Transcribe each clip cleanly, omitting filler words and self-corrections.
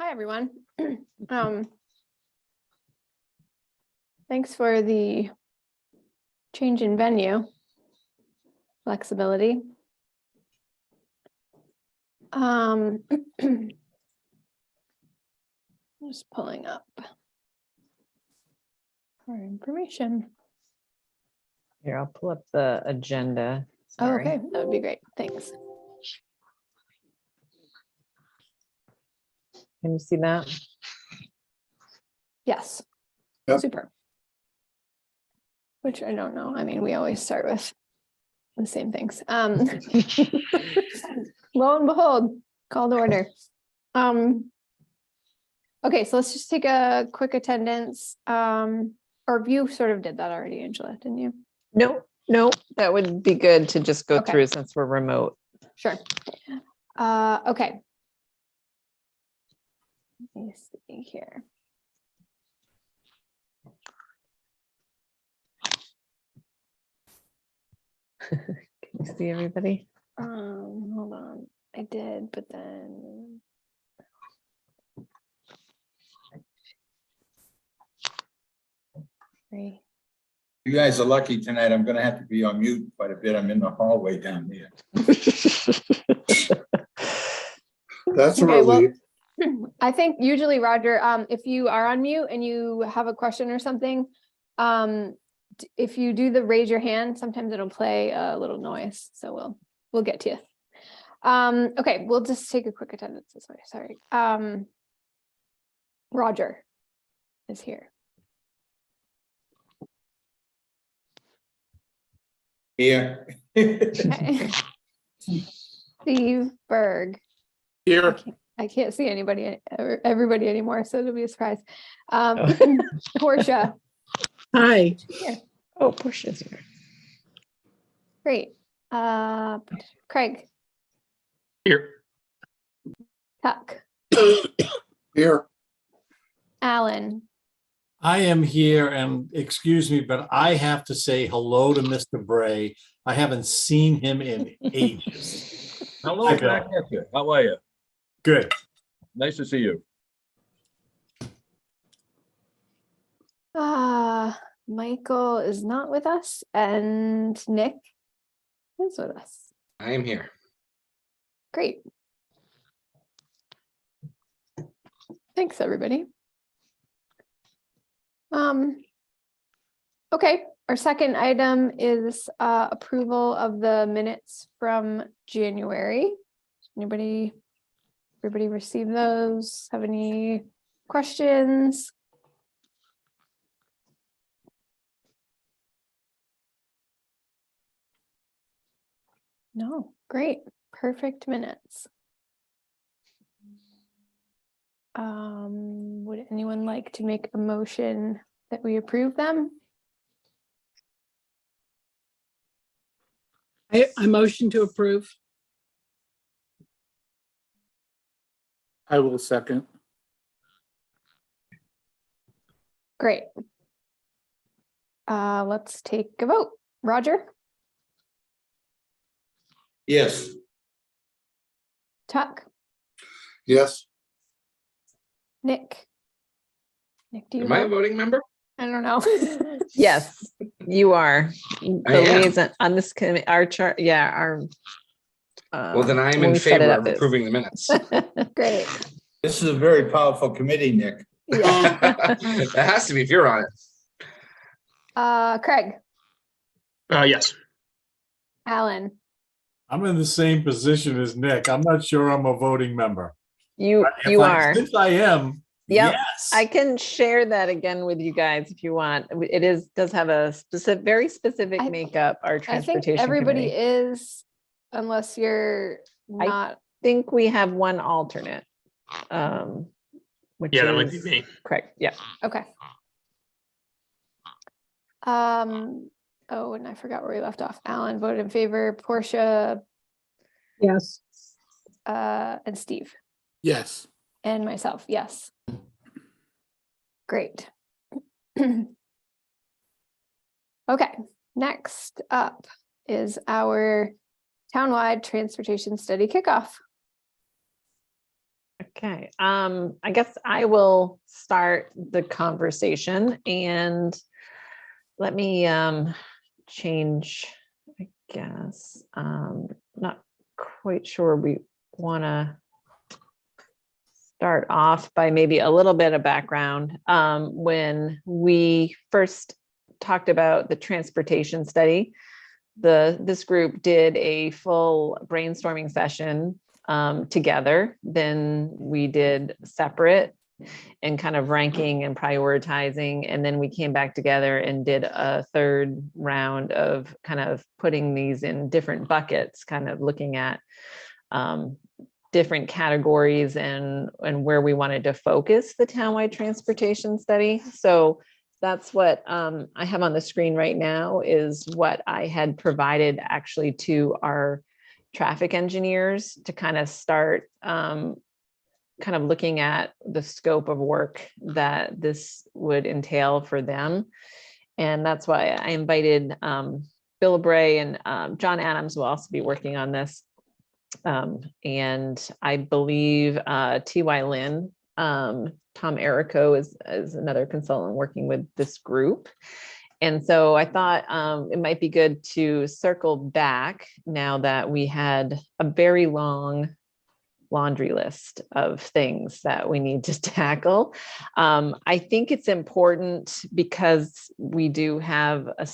Hi, everyone. Thanks for the change in venue flexibility. Just pulling up for information. Here, I'll pull up the agenda. Oh, Sorry. okay, that would be great. Thanks. Can you see that? Yes. Yep. Super. Which I don't know. I mean, we always start with the same things. Lo and behold, call to order. Okay, so let's just take a quick attendance. Or you sort of did that already, Angela, didn't you? No, that would be good to just go Okay. through since we're remote. Sure. Okay. Let me see here. Can you see everybody? Hold on. I did, but then. Three. You guys are lucky tonight. I'm gonna have to be on mute quite a bit. I'm in the hallway down there. That's a Okay, well, relief. I think usually, Roger, if you are on mute and you have a question or something, if you do the raise your hand, sometimes it'll play a little noise. So we'll get to you. Okay, we'll just take a quick attendance this way. Sorry. Roger is here. Here. Okay. Steve Berg. Here. I can't see anybody, everybody anymore, so it'll be a surprise. Portia. Hi. Here. Oh, Portia's here. Great. Craig. Here. Tuck. Here. Alan. I am here, and excuse me, but I have to say hello to Mr. Bray. I haven't seen him in ages. Hello, Hi, Bill. back at you. How are you? Good. Nice to see you. Michael is not with us, and Nick is with us. I am here. Great. Thanks, everybody. Okay, our second item is approval of the minutes from January. Everybody receive those? Have any questions? No, great, perfect minutes. Would anyone like to make a motion that we approve them? I motion to approve. I will second. Great. Let's take a vote. Roger? Yes. Tuck? Yes. Nick? Nick, do you Am I a vote? voting member? I don't know. Yes, you are. The I am. liaison on this committee, our chart, yeah, our. Well, then I am when in we set it favor up of is- approving the minutes. Great. This is a very powerful committee, Nick. Yeah. It has to be if you're on it. Craig? Yes. Alan? I'm in the same position as Nick. I'm not sure I'm a voting member. You If are. Since I am, Yep. yes. I can share that again with you guys if you want. It does have a specific, very specific I- makeup, our I think transportation everybody committee. is, unless you're not. I think we have one alternate. Which Yeah, that might be is me. correct. Yeah. Okay. Oh, and I forgot where we left off. Alan voted in favor, Portia, Yes. and Steve, Yes. and myself, yes. Great. Okay, next up is our townwide transportation study kickoff. Okay, I guess I will start the conversation and let me change, I guess. Not quite sure we want to start off by maybe a little bit of background. When we first talked about the transportation study, this group did a full brainstorming session together. Then we did separate and kind of ranking and prioritizing. And then we came back together and did a third round of kind of putting these in different buckets, kind of looking at different categories and where we wanted to focus the townwide transportation study. So that's what I have on the screen right now is what I had provided actually to our traffic engineers to kind of start kind of looking at the scope of work that this would entail for them. And that's why I invited Bill Bray and John Adams will also be working on this. And I believe T.Y. Lin, Tom Errico is another consultant working with this group. And so I thought it might be good to circle back now that we had a very long laundry list of things that we need to tackle. I think it's important because we do have a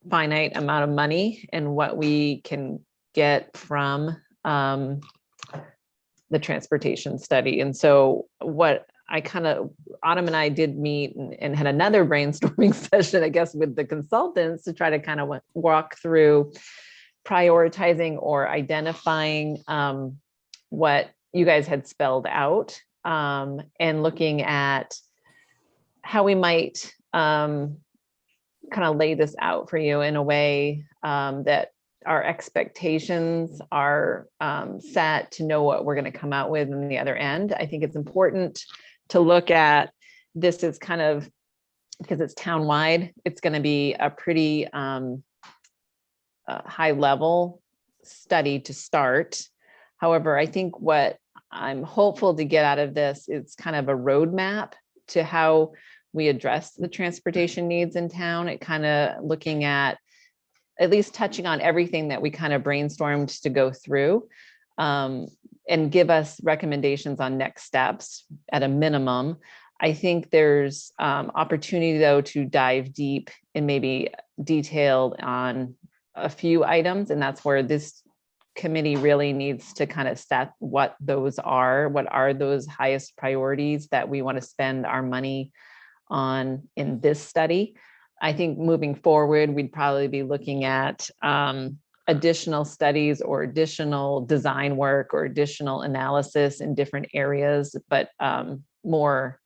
finite amount of money and what we can get from the transportation study. And so what Autumn and I did meet and had another brainstorming session, I guess, with the consultants to try to kind of walk through prioritizing or identifying what you guys had spelled out and looking at how we might kind of lay this out for you in a way that our expectations are set to know what we're going to come out with in the other end. I think it's important to look at this as kind of, because it's townwide, it's going to be a pretty high level study to start. However, I think what I'm hopeful to get out of this is kind of a roadmap to how we address the transportation needs in town. It kind of looking at least touching on everything that we kind of brainstormed to go through and give us recommendations on next steps at a minimum. I think there's opportunity though to dive deep and maybe detailed on a few items. And that's where this committee really needs to kind of set what those are, what are those highest priorities that we want to spend our money on in this study. I think moving forward, we'd probably be looking at additional studies or additional design work or additional analysis in different areas, but more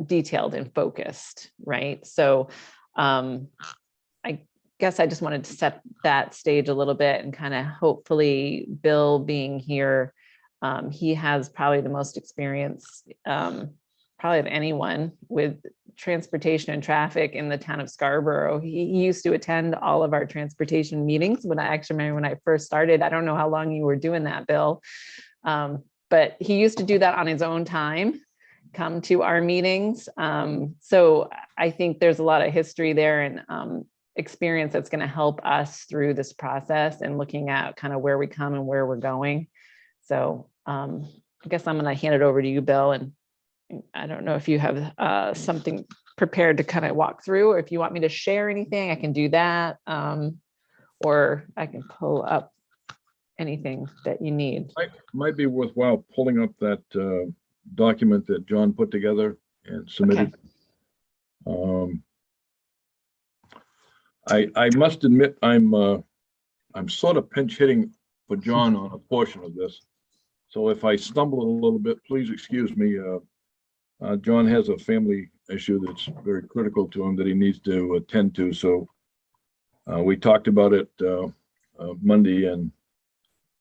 detailed and focused, right? So I guess I just wanted to set that stage a little bit and kind of hopefully Bill being here, he has probably the most experience probably of anyone with transportation and traffic in the town of Scarborough. He used to attend all of our transportation meetings when I remember when I first started. I don't know how long you were doing that, Bill, but he used to do that on his own time, come to our meetings. So I think there's a lot of history there and experience that's going to help us through this process and looking at kind of where we come and where we're going. So I guess I'm going to hand it over to you, Bill, and I don't know if you have something prepared to kind of walk through, or if you want me to share anything, I can do that. Or I can pull up anything that you need. Might be worthwhile pulling up that document that John put together and submitted. I must admit, I'm sort of pinch hitting for John on a portion of this. So if I stumble a little bit, please excuse me. John has a family issue that's very critical to him that he needs to attend to. So we talked about it Monday, and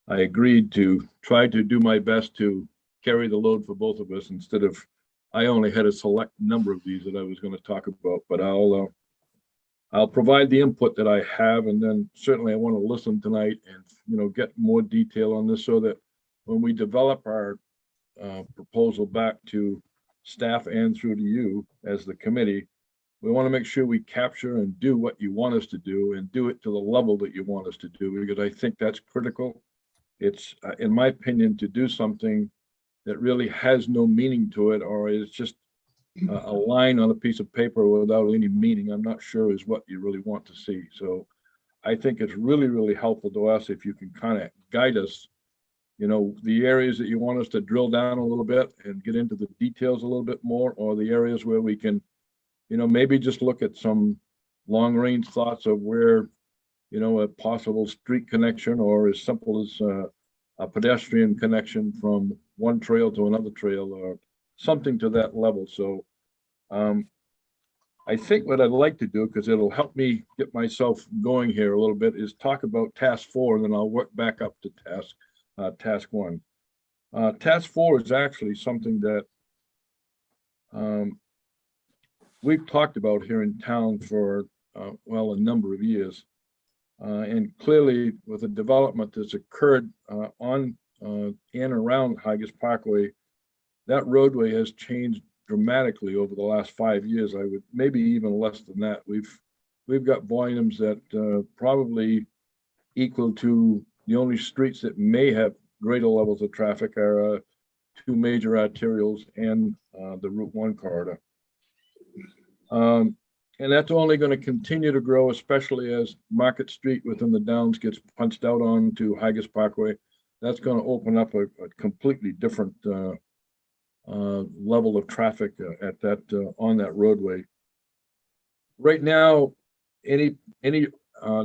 I agreed to try to do my best to carry the load for both of us instead of, I only had a select number of these that I was going to talk about, but I'll provide the input that I have, and then certainly I want to listen tonight and get more detail on this so that when we develop our proposal back to staff and through to you as the committee. We want to make sure we capture and do what you want us to do and do it to the level that you want us to do, because I think that's critical. It's, in my opinion, to do something that really has no meaning to it, or is just a line on a piece of paper without any meaning, I'm not sure is what you really want to see. So I think it's really, really helpful to us if you can kind of guide us, you know, the areas that you want us to drill down a little bit and get into the details a little bit more, or the areas where we can, you know, maybe just look at some long range thoughts of where, you know, a possible street connection, or as simple as a pedestrian connection from one trail to another trail, or something to that level. So I think what I'd like to do, because it'll help me get myself going here a little bit, is talk about task 4, and then I'll work back up to task 1. Task 4 is actually something that we've talked about here in town for, well, a number of years. And clearly with the development that's occurred on and around Hygges Parkway, that roadway has changed dramatically over the last 5 years. I would, maybe even less than that. We've got volumes that probably equal to the only streets that may have greater levels of traffic are 2 major arterials and the Route 1 corridor. And that's only going to continue to grow, especially as Market Street within the Downs gets punched out onto Hygges Parkway. That's going to open up a completely different level of traffic at that on that roadway. Right now, any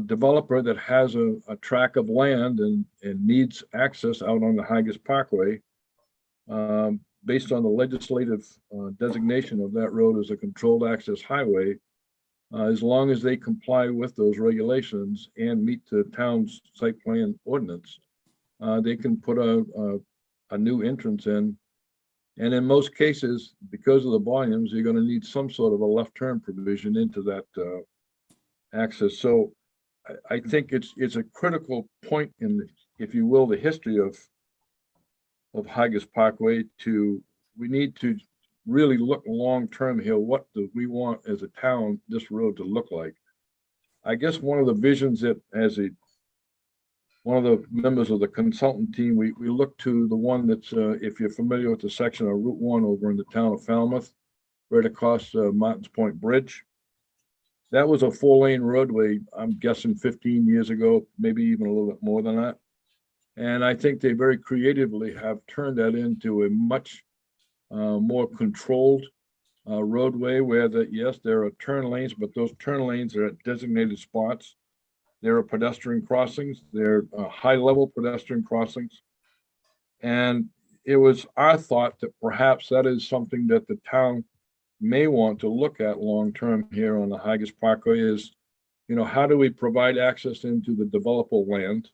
developer that has a tract of land and needs access out on the Hygges Parkway, based on the legislative designation of that road as a controlled access highway, as long as they comply with those regulations and meet the town's site plan ordinance, they can put a new entrance in. And in most cases, because of the volumes, you're going to need some sort of a left turn provision into that access. So I think it's a critical point in the, if you will, the history of Hygges Parkway. We need to really look long-term here. What do we want as a town, this road to look like? I guess one of the visions that one of the members of the consultant team, we look to the one that's, if you're familiar with the section of Route 1 over in the town of Falmouth, right across Martins Point Bridge. That was a 4-lane roadway, I'm guessing 15 years ago, maybe even a little bit more than that. And I think they very creatively have turned that into a much more controlled roadway, where yes, there are turn lanes, but those turn lanes are at designated spots. There are pedestrian crossings. They're high-level pedestrian crossings. And it was our thought that perhaps that is something that the town may want to look at long-term here on the Hygges Parkway is, you know, how do we provide access into the developable land?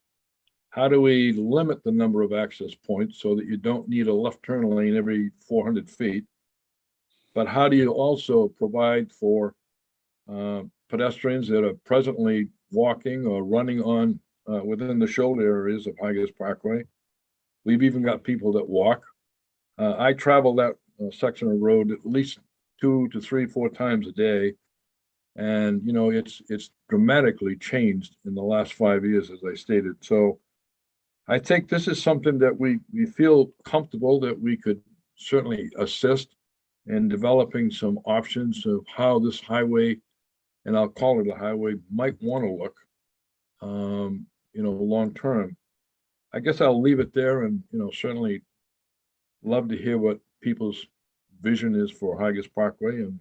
How do we limit the number of access points so that you don't need a left turn lane every 400 feet? But how do you also provide for pedestrians that are presently walking or running on within the shoulder areas of Hygges Parkway? We've even got people that walk. I travel that section of road at least 2 to 3, 4 times a day. And, you know, it's dramatically changed in the last 5 years, as I stated. So I think this is something that we feel comfortable that we could certainly assist in developing some options of how this highway, and I'll call it a highway, might want to look, you know, long term. I guess I'll leave it there, and, you know, certainly love to hear what people's vision is for Hygges Parkway and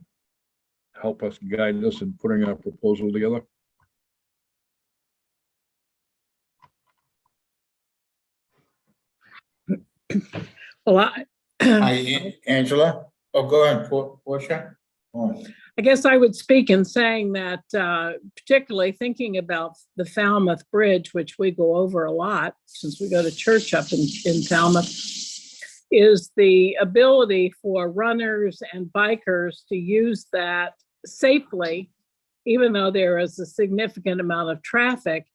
help us, guide us in putting our proposal together. Well, Hi, Angela. Oh, go ahead, Portia. Oh. I guess I would speak in saying that, particularly thinking about the Falmouth Bridge, which we go over a lot since we go to church up in Falmouth, is the ability for runners and bikers to use that safely, even though there is a significant amount of traffic.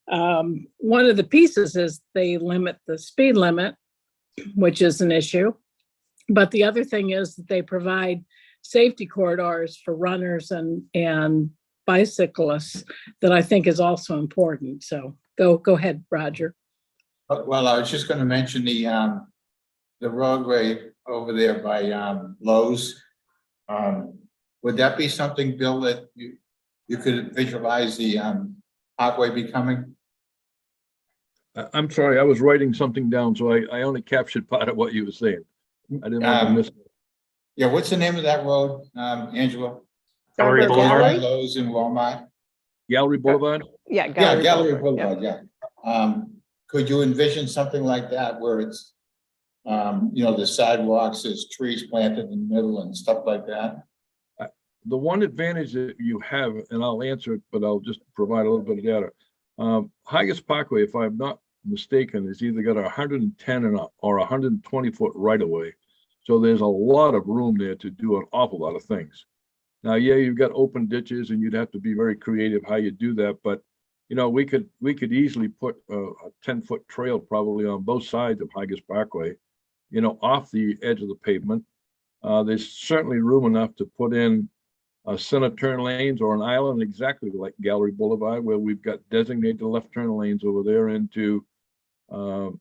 One of the pieces is they limit the speed limit, which is an issue. But the other thing is that they provide safety corridors for runners and bicyclists that I think is also important. So go ahead, Roger. Well, I was just gonna mention the roadway over there by, Lowe's. Would that be something, Bill, that you could visualize the, parkway becoming? I'm sorry, I was writing something down, so I only captured part of what you were saying. I didn't want to miss. Yeah, what's the name of that road, Angela? Gallery Garber Boulevard. Gallery? Lowe's in Walmart? Gallery Boulevard? Yeah. Yeah, Gallery Boulevard, Boulevard, yeah. Could you envision something like that where it's, the sidewalks, there's trees planted in the middle and stuff like that? The one advantage that you have, and I'll answer it, but I'll just provide a little bit of data. Hygges Parkway, if I'm not mistaken, is either got 110 or 120 foot right of way. So there's a lot of room there to do an awful lot of things. Now, yeah, you've got open ditches and you'd have to be very creative how you do that, but we could easily put a 10-foot trail probably on both sides of Hygges Parkway, off the edge of the pavement. There's certainly room enough to put in center turn lanes or an island exactly like Gallery Boulevard, where we've got designated left turn lanes over there into the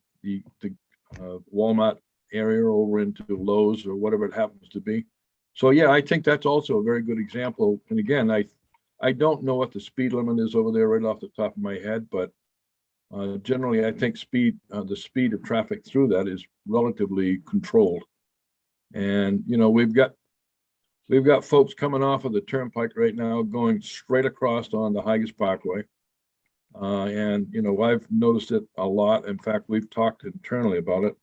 Walmart area, over into Lowe's or whatever it happens to be. So yeah, I think that's also a very good example. And again, I don't know what the speed limit is over there right off the top of my head, but generally I think the speed of traffic through that is relatively controlled. And we've got folks coming off of the turnpike right now going straight across on the Hygges Parkway. And I've noticed it a lot. In fact, we've talked internally about it.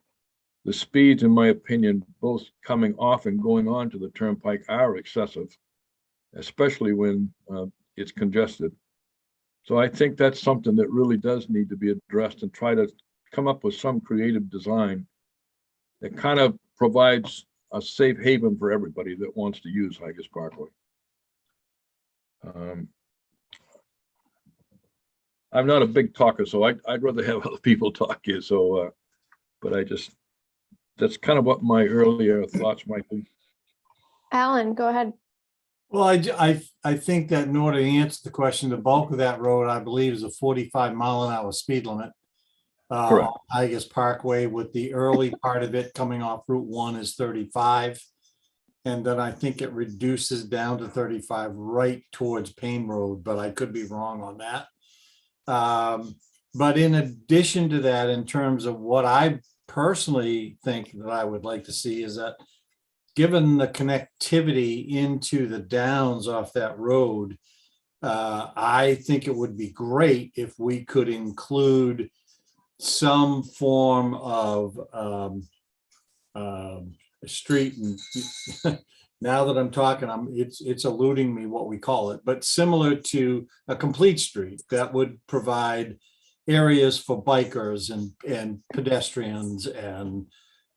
The speeds, in my opinion, both coming off and going on to the turnpike are excessive, especially when it's congested. So I think that's something that really does need to be addressed, and try to come up with some creative design that kind of provides a safe haven for everybody that wants to use Hygges Parkway. I'm not a big talker, so I'd rather have other people talk here. So, but that's kind of what my earlier thoughts might be. Alan, go ahead. Well, I think that in order to answer the question, the bulk of that road, I believe, is a 45-mile-an-hour speed limit. Correct. Hygges Parkway, with the early part of it coming off Route 1 is 35. And then I think it reduces down to 35 right towards Payne Road, but I could be wrong on that. But in addition to that, in terms of what I personally think that I would like to see, is that given the connectivity into the downs off that road, I think it would be great if we could include some form of street, and now that I'm talking, it's eluding me what we call it, but similar to a complete street that would provide areas for bikers and pedestrians. And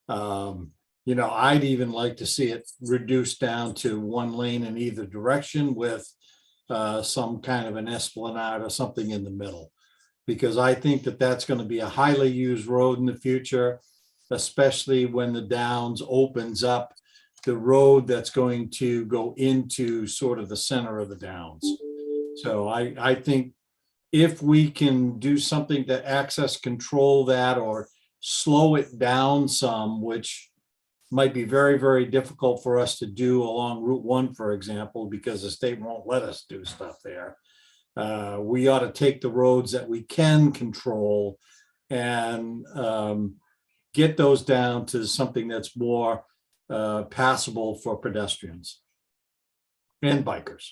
I'd even like to see it reduced down to one lane in either direction with some kind of an esplanade or something in the middle, because I think that that's going to be a highly used road in the future, especially when the Downs opens up the road that's going to go into sort of the center of the Downs. So I think if we can do something to access control that or slow it down some, which might be very, very difficult for us to do along Route 1, for example, because the state won't let us do stuff there. We ought to take the roads that we can control and get those down to something that's more passable for pedestrians and bikers.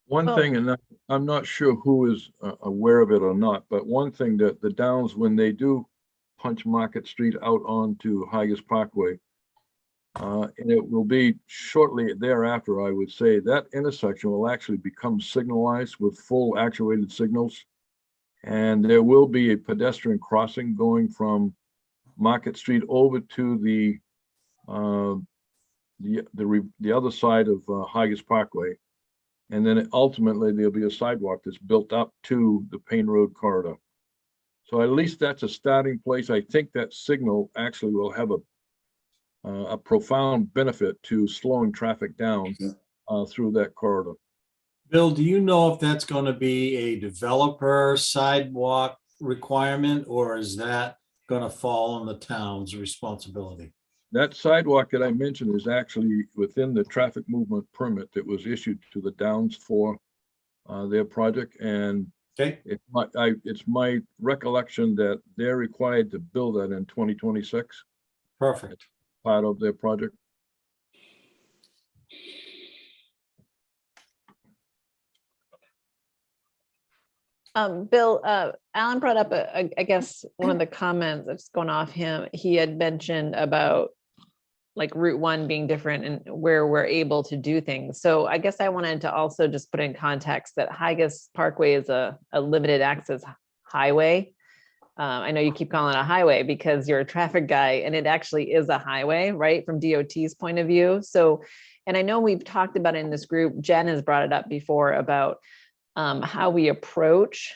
One thing, and I'm not sure who is aware of it or not, but one thing that the Downs, when they do punch Market Street out onto Hygges Parkway, and it will be shortly thereafter, I would say, that intersection will actually become signalized with full actuated signals. And there will be a pedestrian crossing going from Market Street over to the other side of Hygges Parkway. And then ultimately there'll be a sidewalk that's built up to the Payne Road corridor. So at least that's a starting place. I think that signal actually will have a profound benefit to slowing traffic down through that corridor. Bill, do you know if that's going to be a developer sidewalk requirement, or is that going to fall on the town's responsibility? That sidewalk that I mentioned is actually within the traffic movement permit that was issued to the Downs for their project. And Okay, it's my recollection that they're required to build that in 2026, perfect. part of their project. Bill, Alan brought up, I guess, one of the comments that's going off him. He had mentioned about like Route 1 being different and where we're able to do things. So I guess I wanted to also just put in context that Higas Parkway is a limited access highway. I know you keep calling it a highway because you're a traffic guy, and it actually is a highway, right, from DOT's point of view. So, and I know we've talked about it in this group, Jen has brought it up before about how we approach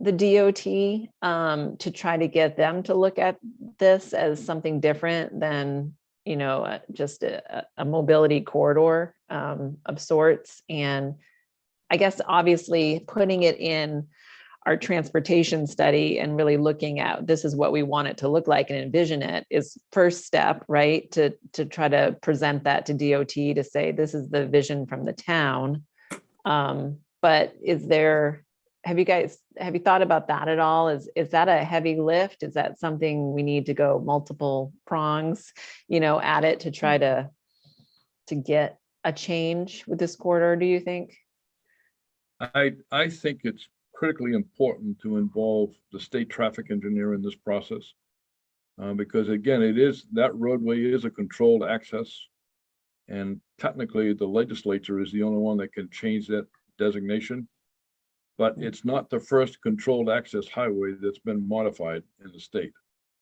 the DOT to try to get them to look at this as something different than, you know, just a mobility corridor of sorts. And I guess obviously putting it in our transportation study and really looking at this is what we want it to look like and envision it is first step, right? To try to present that to DOT to say, this is the vision from the town. But is there, have you thought about that at all? Is that a heavy lift? Is that something we need to go multiple prongs, you know, at it to try to get a change with this corridor, do you think? I think it's critically important to involve the state traffic engineer in this process. Because again, that roadway is a controlled access. And technically the legislature is the only one that can change that designation. But it's not the first controlled access highway that's been modified in the state.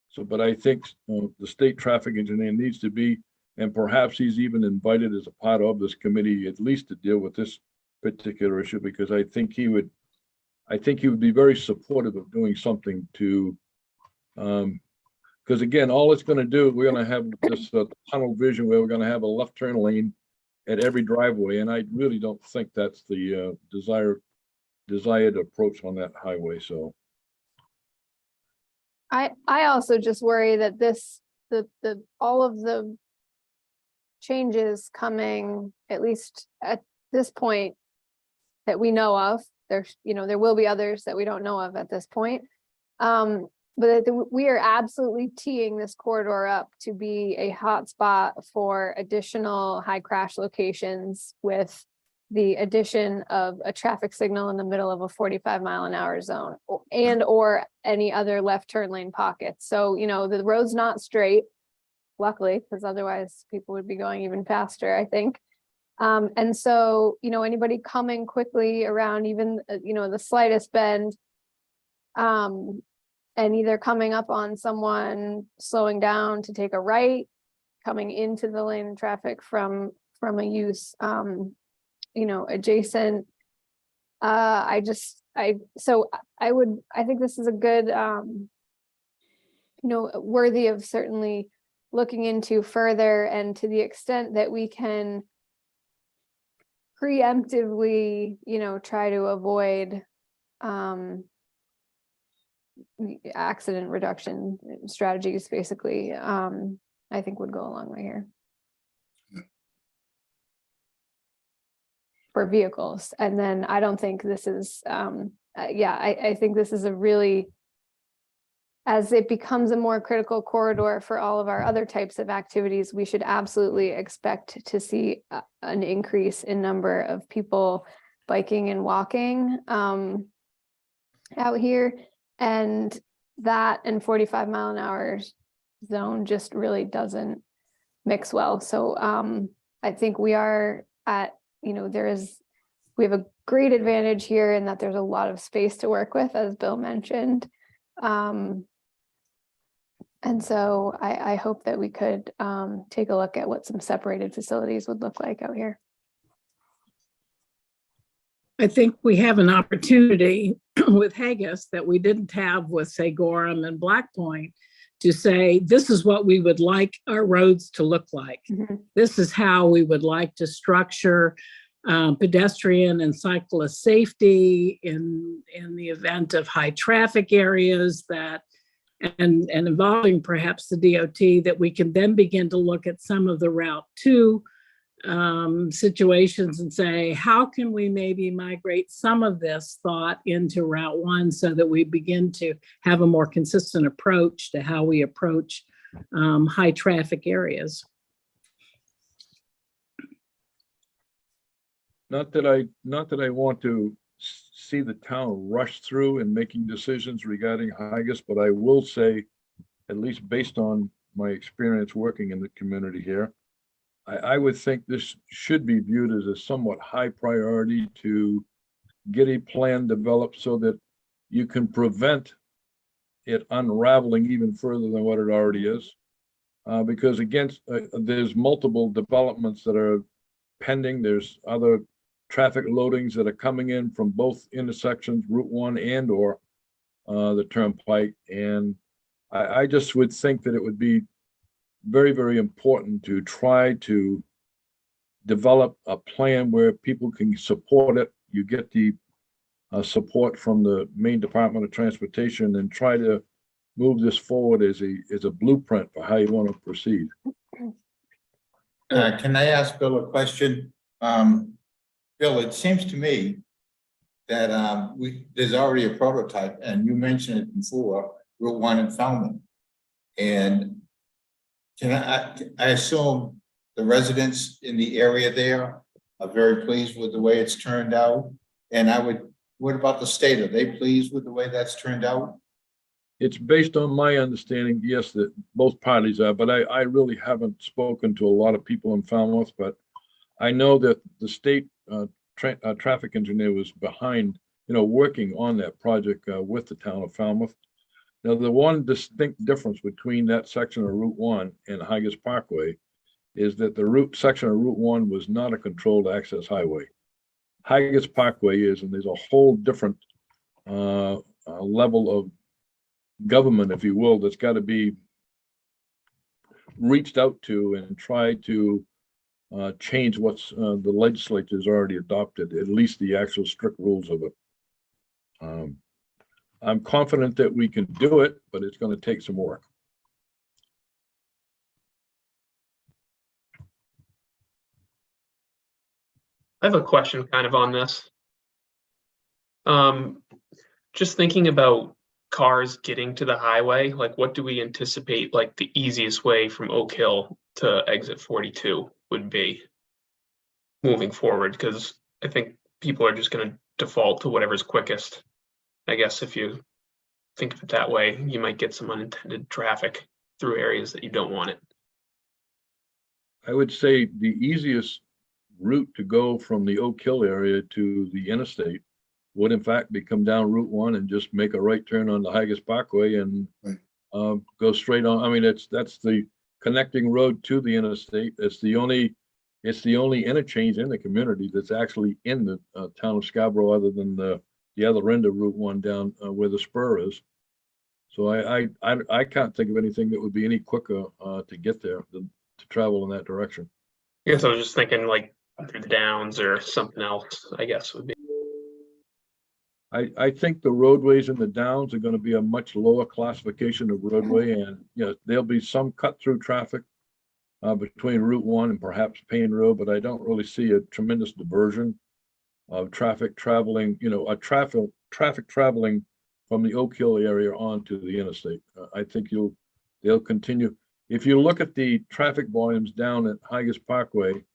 So, but I think the state traffic engineer needs to be, and perhaps he's even invited as a part of this committee, at least to deal with this particular issue, because I think he would be very supportive of doing something to, because again, all it's going to do, we're going to have this tunnel vision where we're going to have a left turn lane at every driveway. And I really don't think that's the desired approach on that highway. So I also just worry that all of the changes coming, at least at this point that we know of, there's, you know, there will be others that we don't know of at this point. But we are absolutely teeing this corridor up to be a hotspot for additional high crash locations with the addition of a traffic signal in the middle of a 45-mile-an-hour zone or any other left turn lane pockets. So, you know, the road's not straight, luckily, because otherwise people would be going even faster, I think. And so, you know, anybody coming quickly around even, you know, the slightest bend, and either coming up on someone slowing down to take a right, coming into the lane of traffic from a use, you know, adjacent. I think this is a good, you know, worthy of certainly looking into further, and to the extent that we can preemptively, you know, try to avoid accident reduction strategies, basically, I think would go a long way here. For vehicles. And then I don't think this is, I think this is a really, as it becomes a more critical corridor for all of our other types of activities, we should absolutely expect to see an increase in number of people biking and walking out here. And that and 45-mile-an-hour zone just really doesn't mix well. So I think we are at, you know, we have a great advantage here in that there's a lot of space to work with, as Bill mentioned. And so I hope that we could take a look at what some separated facilities would look like out here. I think we have an opportunity with Haggis that we didn't have with, say, Gorham and Black Point, to say, this is what we would like our roads to look like. Mhm. This is how we would like to structure pedestrian and cyclist safety in the event of high traffic areas that, and involving perhaps the DOT, that we can then begin to look at some of the Route 2 situations and say, how can we maybe migrate some of this thought into Route 1 so that we begin to have a more consistent approach to how we approach high traffic areas. Not that I want to see the town rush through in making decisions regarding Haggis, but I will say, at least based on my experience working in the community here, I would think this should be viewed as a somewhat high priority to get a plan developed so that you can prevent it unraveling even further than what it already is. Because again, there's multiple developments that are pending. There's other traffic loadings that are coming in from both intersections, Route 1 and or the Turnpike. And I just would think that it would be very, very important to try to develop a plan where people can support it. You get the support from the Maine Department of Transportation and try to move this forward as a blueprint for how you want to proceed. Can I ask Bill a question? Bill, it seems to me that there's already a prototype, and you mentioned it before, Route 1 in Falmouth. And I assume the residents in the area there are very pleased with the way it's turned out. And what about the state? Are they pleased with the way that's turned out? It's based on my understanding, yes, that both parties are, but I really haven't spoken to a lot of people in Falmouth, but I know that the state traffic engineer was behind, working on that project with the town of Falmouth. Now, the one distinct difference between that section of Route 1 and Haggis Parkway is that the section of Route 1 was not a controlled access highway. Haggis Parkway is, and there's a whole different level of government, if you will, that's got to be reached out to and try to change what's the legislature's already adopted, at least the actual strict rules of it. I'm confident that we can do it, but it's going to take some work. I have a question kind of on this. Just thinking about cars getting to the highway, like what do we anticipate like the easiest way from Oak Hill to exit 42 would be moving forward? Because I think people are just going to default to whatever's quickest. I guess if you think of it that way, you might get some unintended traffic through areas that you don't want it. I would say the easiest route to go from the Oak Hill area to the interstate would in fact be come down Route 1 and just make a right turn on the Haggis Parkway and go straight on. I mean, that's the connecting road to the interstate. It's the only interchange in the community that's actually in the town of Scarborough, other than the other end of Route 1 down where the spur is. So I can't think of anything that would be any quicker to get there to travel in that direction. I guess I was just thinking like through the downs or something else, I guess would be. I think the roadways in the downs are going to be a much lower classification of roadway, and there'll be some cut through traffic between Route 1 and perhaps Payne Road, but I don't really see a tremendous diversion of traffic traveling, traffic traveling from the Oak Hill area onto the interstate. I think they'll continue. If you look at the traffic volumes down at Haggis Parkway,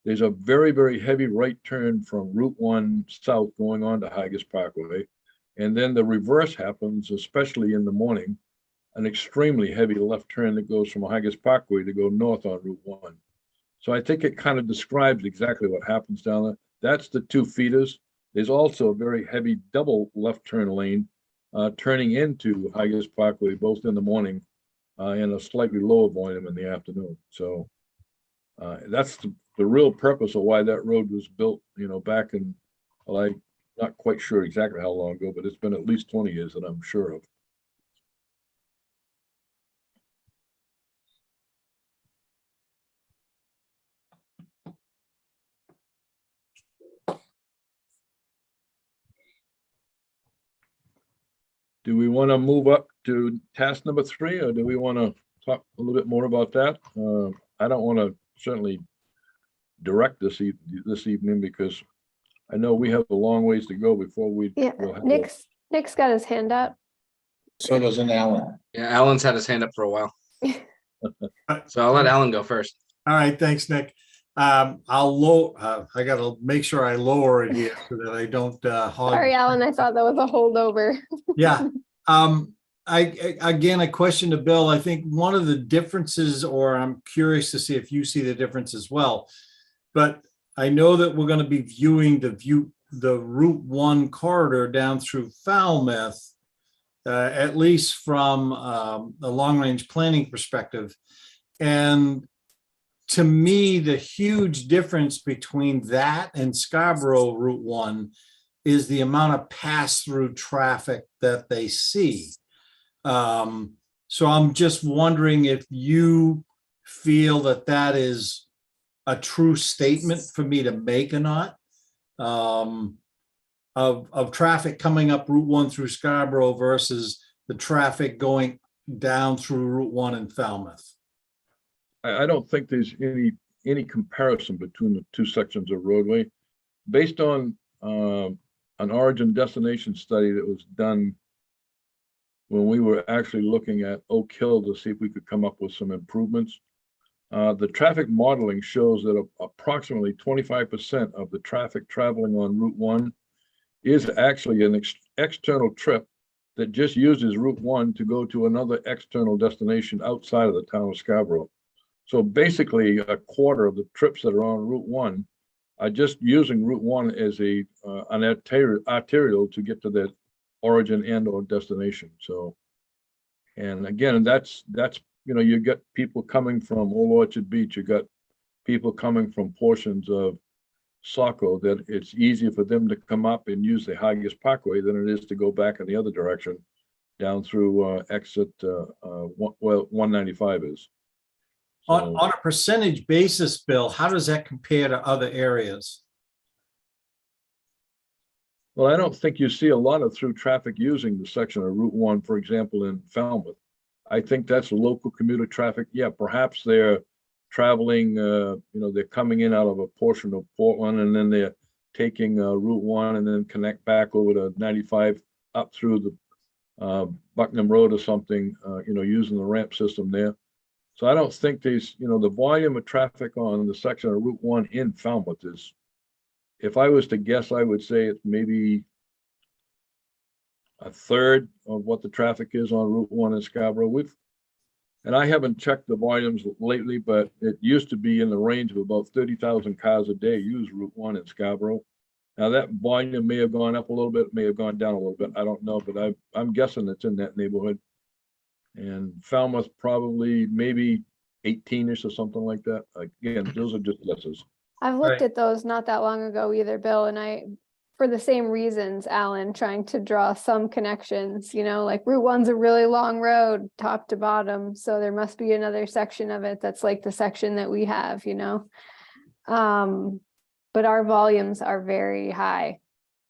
there's a very, very heavy right turn from Route 1 south going on to Haggis Parkway. And then the reverse happens, especially in the morning, an extremely heavy left turn that goes from Haggis Parkway to go north on Route 1. So I think it kind of describes exactly what happens down there. That's the two feeders. There's also a very heavy double left turn lane turning into Haggis Parkway, both in the morning and a slightly lower volume in the afternoon. So that's the real purpose of why that road was built, back in, well, I'm not quite sure exactly how long ago, but it's been at least 20 years that I'm sure of. do we want to move up to task number 3, or do we want to talk a little bit more about that? I don't want to certainly direct this evening, because I know we have a long ways to go before we. Yeah, will have a- Nick's got his hand up. So does an Alan. Yeah, Alan's had his hand up for a while. So I'll let Alan go first. All right, thanks, Nick. I gotta make sure I lower it here so that I don't hog. Sorry, Alan, I thought that was a holdover. Yeah. Again, a question to Bill. I think one of the differences, or I'm curious to see if you see the difference as well. But I know that we're going to be viewing the Route 1 corridor down through Falmouth, at least from a long-range planning perspective. And to me, the huge difference between that and Scarborough Route 1 is the amount of pass-through traffic that they see. So I'm just wondering if you feel that that is a true statement for me to make or not, of traffic coming up Route 1 through Scarborough versus the traffic going down through Route 1 in Falmouth. I don't think there's any comparison between the two sections of roadway. Based on an origin destination study that was done when we were actually looking at Oak Hill to see if we could come up with some improvements. The traffic modeling shows that approximately 25% of the traffic traveling on Route 1 is actually an external trip that just uses Route 1 to go to another external destination outside of the town of Scarborough. So basically, a quarter of the trips that are on Route 1 are just using Route 1 as an arterial to get to their origin and or destination. So, and again, that's you get people coming from Old Orchard Beach, you got people coming from portions of Saco, that it's easier for them to come up and use the Haggis Parkway than it is to go back in the other direction down through exit 195 is. On a percentage basis, Bill, how does that compare to other areas? Well, I don't think you see a lot of through traffic using the section of Route 1, for example, in Falmouth. I think that's local commuter traffic. Yeah, perhaps they're traveling, they're coming in out of a portion of Portland, and then they're taking Route 1 and then connect back over to 95 up through the Buckingham Road or something, using the ramp system there. So I don't think these, the volume of traffic on the section of Route 1 in Falmouth is, if I was to guess, I would say it's maybe a third of what the traffic is on Route 1 in Scarborough. And I haven't checked the volumes lately, but it used to be in the range of about 30,000 cars a day use Route 1 in Scarborough. Now that volume may have gone up a little bit, may have gone down a little bit. I don't know, but I'm guessing it's in that neighborhood. And Falmouth probably maybe 18-ish or something like that. Again, those are just guesses. I've looked at those not that long ago either, Bill, and for the same reasons, Alan, trying to draw some connections, like Route 1's a really long road, top to bottom. So there must be another section of it that's like the section that we have, but our volumes are very high.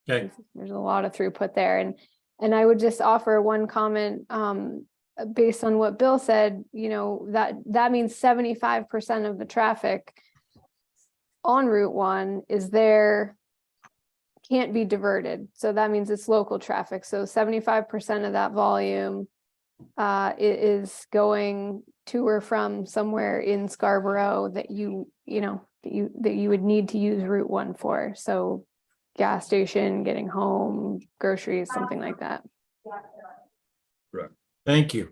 Okay. There's a lot of throughput there. And I would just offer one comment, based on what Bill said, that means 75% of the traffic on Route 1 can't be diverted. So that means it's local traffic. So 75% of that volume is going to or from somewhere in Scarborough that you would need to use Route 1 for. So gas station, getting home, groceries, something like that. Correct. Thank you.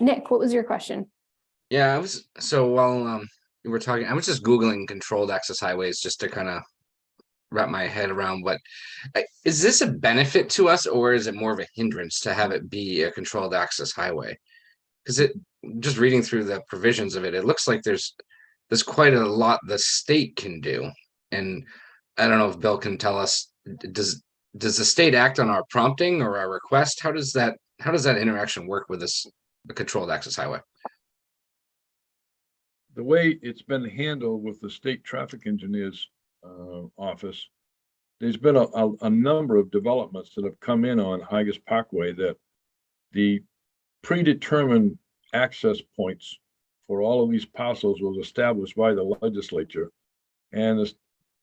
Nick, what was your question? Yeah, while we were talking, I was just Googling controlled access highways just to kind of wrap my head around is this a benefit to us, or is it more of a hindrance to have it be a controlled access highway? Because just reading through the provisions of it, it looks like there's quite a lot the state can do. And I don't know if Bill can tell us, does the state act on our prompting or our request? How does that interaction work with the controlled access highway? The way it's been handled with the state traffic engineer's office there's been a number of developments that have come in on Higas Parkway that the predetermined access points for all of these parcels was established by the legislature. And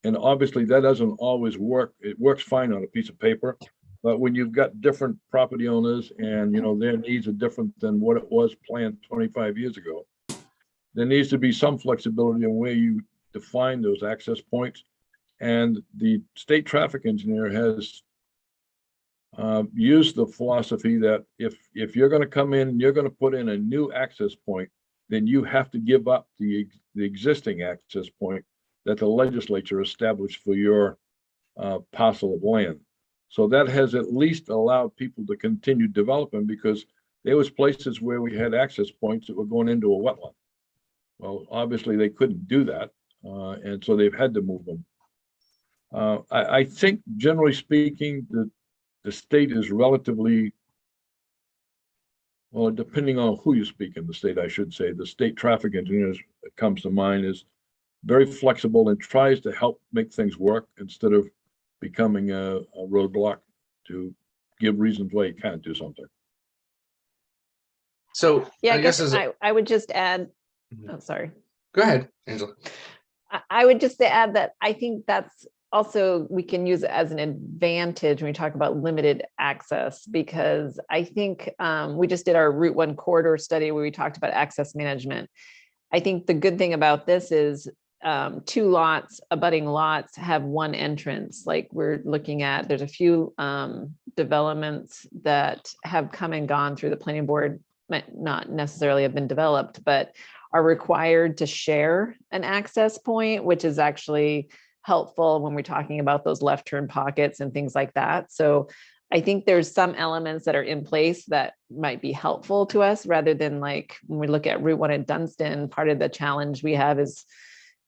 obviously that doesn't always work. It works fine on a piece of paper, but when you've got different property owners and, you know, their needs are different than what it was planned 25 years ago, there needs to be some flexibility in where you define those access points. And the state traffic engineer has used the philosophy that if you're going to come in and you're going to put in a new access point, then you have to give up the existing access point that the legislature established for your parcel of land. So that has at least allowed people to continue developing, because there was places where we had access points that were going into a wetland. Well, obviously they couldn't do that, and so they've had to move them. I think generally speaking, the state is relatively, well, depending on who you speak in the state, I should say, the state traffic engineers comes to mind, is very flexible and tries to help make things work instead of becoming a roadblock to give reasons why you can't do something. So Yeah, I guess as I would just add, Mhm. oh, sorry. go ahead, Angela. I would just add that I think that's also, we can use it as an advantage when we talk about limited access, because I think we just did our Route 1 corridor study where we talked about access management. I think the good thing about this is 2 lots, abutting lots, have one entrance. Like we're looking at, there's a few developments that have come and gone through the planning board, might not necessarily have been developed, but are required to share an access point, which is actually helpful when we're talking about those left turn pockets and things like that. So I think there's some elements that are in place that might be helpful to us, rather than like when we look at Route 1 in Dunstan, part of the challenge we have is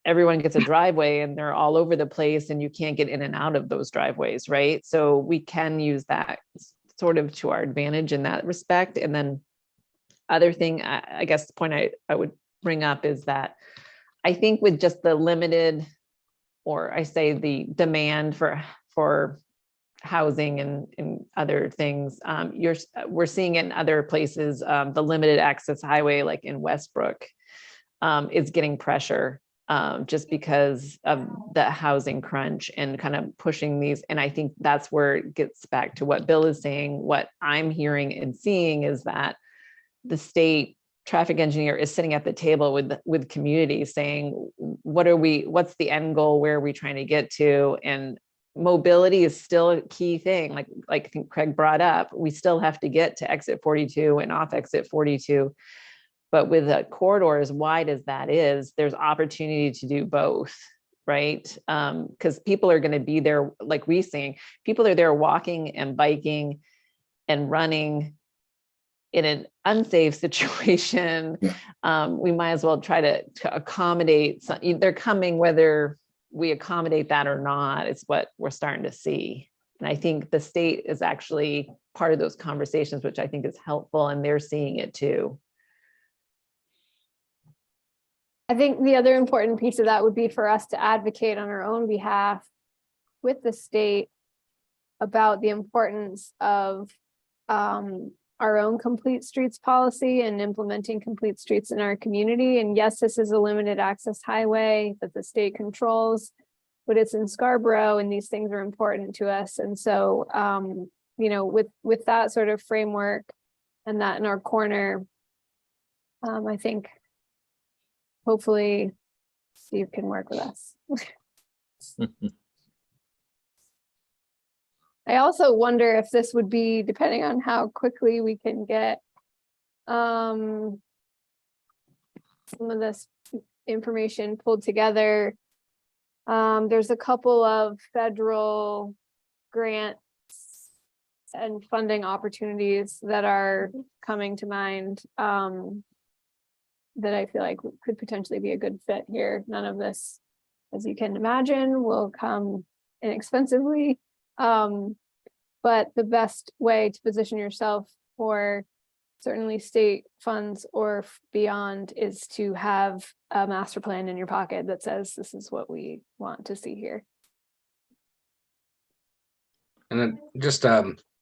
everyone gets a driveway and they're all over the place and you can't get in and out of those driveways, right? So we can use that sort of to our advantage in that respect. And then other thing, I guess the point I would bring up is that I think with just the limited, or I say the demand for housing and other things, we're seeing in other places, the limited access highway, like in Westbrook, is getting pressure just because of the housing crunch and kind of pushing these. And I think that's where it gets back to what Bill is saying. What I'm hearing and seeing is that the state traffic engineer is sitting at the table with communities saying, what's the end goal? Where are we trying to get to? And mobility is still a key thing. Like I think Craig brought up, we still have to get to exit 42 and off exit 42. But with a corridor as wide as that is, there's opportunity to do both, right? Because people are going to be there, like we saying, people are there walking and biking and running in an unsafe situation. We might as well try to accommodate. They're coming whether we accommodate that or not. It's what we're starting to see. And I think the state is actually part of those conversations, which I think is helpful, and they're seeing it too. I think the other important piece of that would be for us to advocate on our own behalf with the state about the importance of our own complete streets policy and implementing complete streets in our community. And yes, this is a limited access highway that the state controls, but it's in Scarborough and these things are important to us. And so, you know, with that sort of framework and that in our corner, I think hopefully Steve can work with us. I also wonder if this would be, depending on how quickly we can get some of this information pulled together. There's a couple of federal grants and funding opportunities that are coming to mind that I feel like could potentially be a good fit here. None of this, as you can imagine, will come inexpensively. But the best way to position yourself for certainly state funds or beyond is to have a master plan in your pocket that says this is what we want to see here. And then just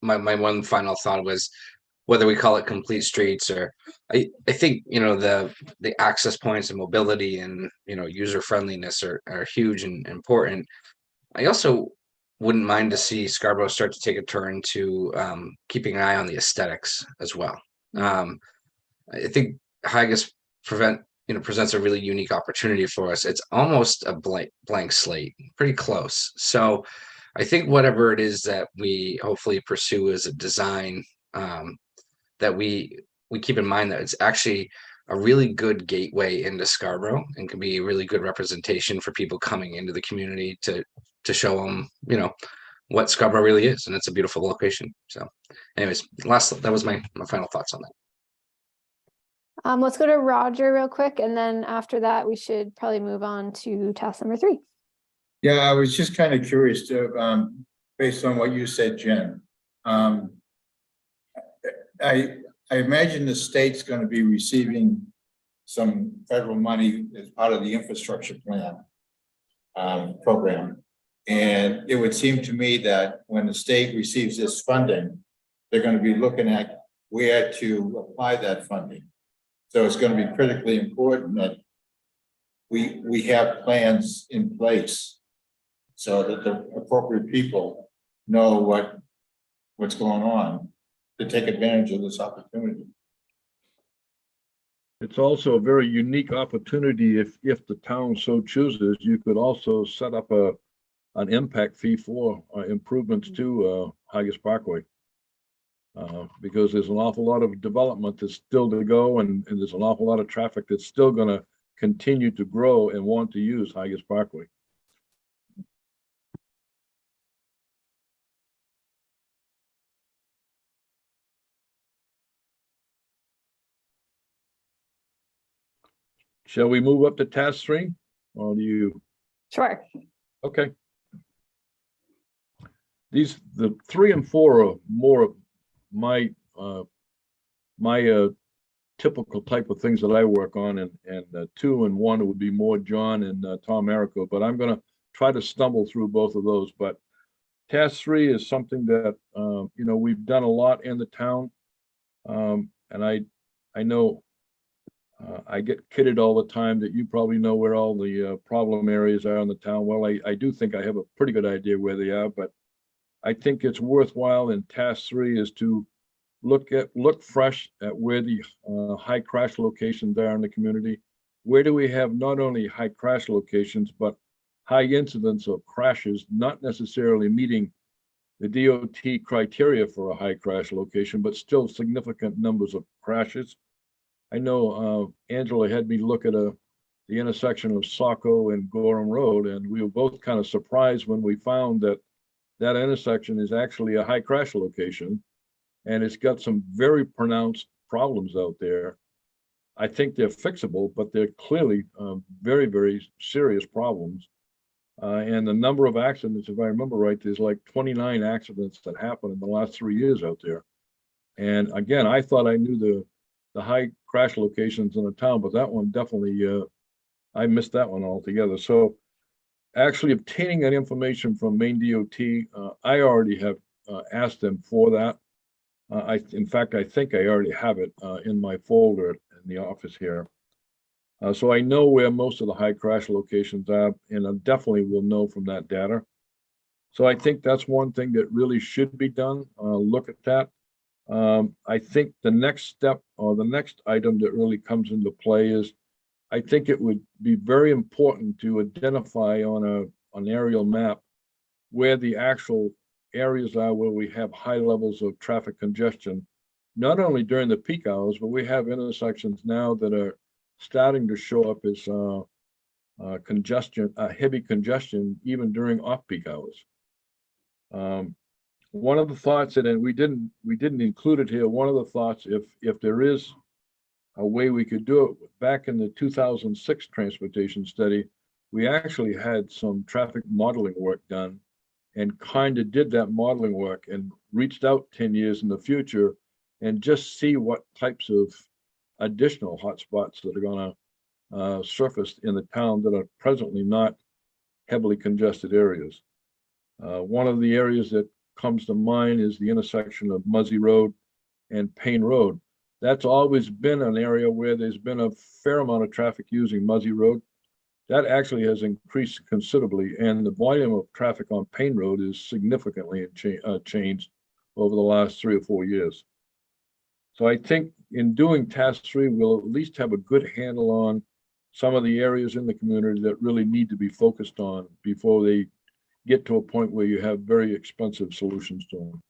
my one final thought was whether we call it complete streets or I think the access points and mobility and user friendliness are huge and important. I also wouldn't mind to see Scarborough start to take a turn to keeping an eye on the aesthetics as well. I think Haggis presents a really unique opportunity for us. It's almost a blank slate, pretty close. So I think whatever it is that we hopefully pursue as a design, that we keep in mind that it's actually a really good gateway into Scarborough and can be a really good representation for people coming into the community to show them, what Scarborough really is. And it's a beautiful location. So anyways, that was my final thoughts on that. Let's go to Roger real quick, and then after that, we should probably move on to task number 3. Yeah, I was just kind of curious to, based on what you said, Jen. I imagine the state's going to be receiving some federal money as part of the infrastructure plan program. And it would seem to me that when the state receives this funding, they're going to be looking at where to apply that funding. So it's going to be critically important that we have plans in place so that the appropriate people know what's going on to take advantage of this opportunity. It's also a very unique opportunity if the town so chooses. You could also set up an impact fee for improvements to Haggis Parkway. Because there's an awful lot of development that's still to go, and there's an awful lot of traffic that's still going to continue to grow and want to use Haggis Parkway. Shall we move up to task 3? Or do you? Sure. Okay. The 3 and 4 are more of my typical type of things that I work on, and 2 and 1 would be more John and Tom Errico, but I'm going to try to stumble through both of those. But task 3 is something that we've done a lot in the town, and I know I get kidded all the time that you probably know where all the problem areas are in the town. Well, I do think I have a pretty good idea where they are, but I think it's worthwhile in task 3 is to look fresh at where the high crash locations are in the community. Where do we have not only high crash locations, but high incidence of crashes, not necessarily meeting the DOT criteria for a high crash location, but still significant numbers of crashes. I know Angela had me look at the intersection of Saco and Gorham Road, and we were both kind of surprised when we found that intersection is actually a high crash location, and it's got some very pronounced problems out there. I think they're fixable, but they're clearly very, very serious problems. And the number of accidents, if I remember right, there's like 29 accidents that happened in the last 3 years out there. And again, I thought I knew the high crash locations in the town, but that one definitely, I missed that one altogether. So actually obtaining that information from Maine DOT, I already have asked them for that. In fact, I think I already have it in my folder in the office here. So I know where most of the high crash locations are, and I definitely will know from that data. So I think that's one thing that really should be done. Look at that. I think the next step or the next item that really comes into play is I think it would be very important to identify on an aerial map where the actual areas are where we have high levels of traffic congestion, not only during the peak hours, but we have intersections now that are starting to show up as heavy congestion even during off-peak hours. One of the thoughts, and we didn't include it here, one of the thoughts, if there is a way we could do it, back in the 2006 transportation study, we actually had some traffic modeling work done and kind of did that modeling work and reached out 10 years in the future and just see what types of additional hotspots that are going to surface in the town that are presently not heavily congested areas. One of the areas that comes to mind is the intersection of Muzzy Road and Payne Road. That's always been an area where there's been a fair amount of traffic using Muzzy Road. That actually has increased considerably, and the volume of traffic on Payne Road is significantly changed over the last 3 or 4 years. So I think in doing task 3, we'll at least have a good handle on some of the areas in the community that really need to be focused on before they get to a point where you have very expensive solutions to them.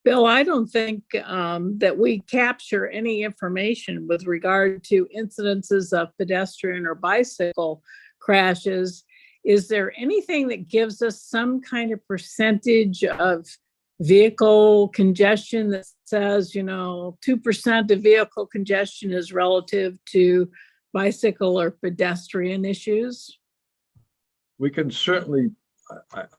Bill, I don't think that we capture any information with regard to incidences of pedestrian or bicycle crashes. Is there anything that gives us some kind of percentage of vehicle congestion that says, 2% of vehicle congestion is relative to bicycle or pedestrian issues? We can certainly,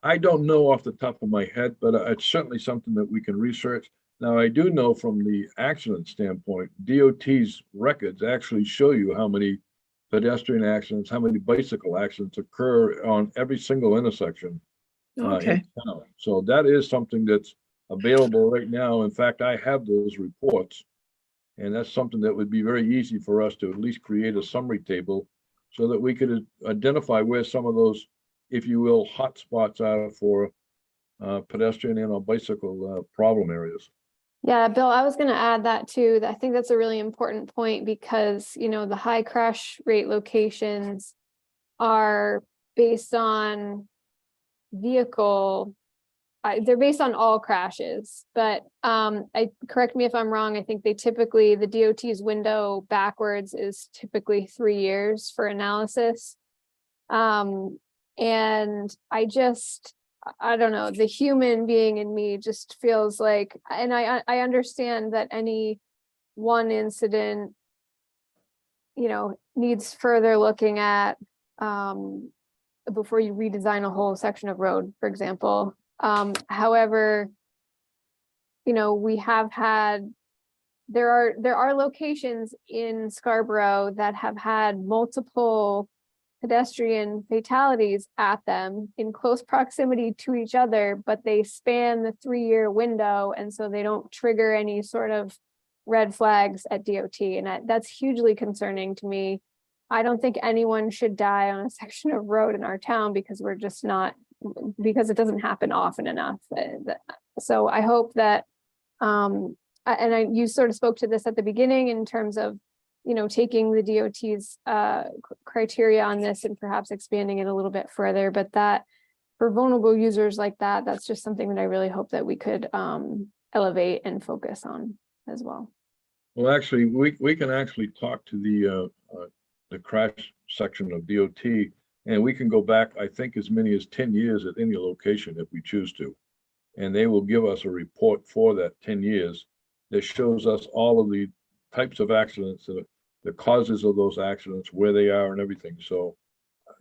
I don't know off the top of my head, but it's certainly something that we can research. Now, I do know from the accident standpoint, DOT's records actually show you how many pedestrian accidents, how many bicycle accidents occur on every single intersection. Okay. So that is something that's available right now. In fact, I have those reports. And that's something that would be very easy for us to at least create a summary table so that we could identify where some of those, if you will, hot spots are for pedestrian and or bicycle problem areas. Yeah, Bill, I was going to add that too. I think that's a really important point because, the high crash rate locations are based on vehicle, they're based on all crashes, but correct me if I'm wrong, I think the DOT's window backwards is typically 3 years for analysis. And I don't know, the human being in me just feels like, and I understand that any one incident, needs further looking at before you redesign a whole section of road, for example. However, we have had, there are locations in Scarborough that have had multiple pedestrian fatalities at them in close proximity to each other, but they span the 3-year window. And so they don't trigger any sort of red flags at DOT. And that's hugely concerning to me. I don't think anyone should die on a section of road in our town because because it doesn't happen often enough. So I hope that, you sort of spoke to this at the beginning in terms of, taking the DOT's criteria on this and perhaps expanding it a little bit further, but that for vulnerable users like that, that's just something that I really hope that we could elevate and focus on as well. Well, actually, we can actually talk to the crash section of DOT, and we can go back, I think, as many as 10 years at any location if we choose to. And they will give us a report for that 10 years that shows us all of the types of accidents, the causes of those accidents, where they are and everything. So,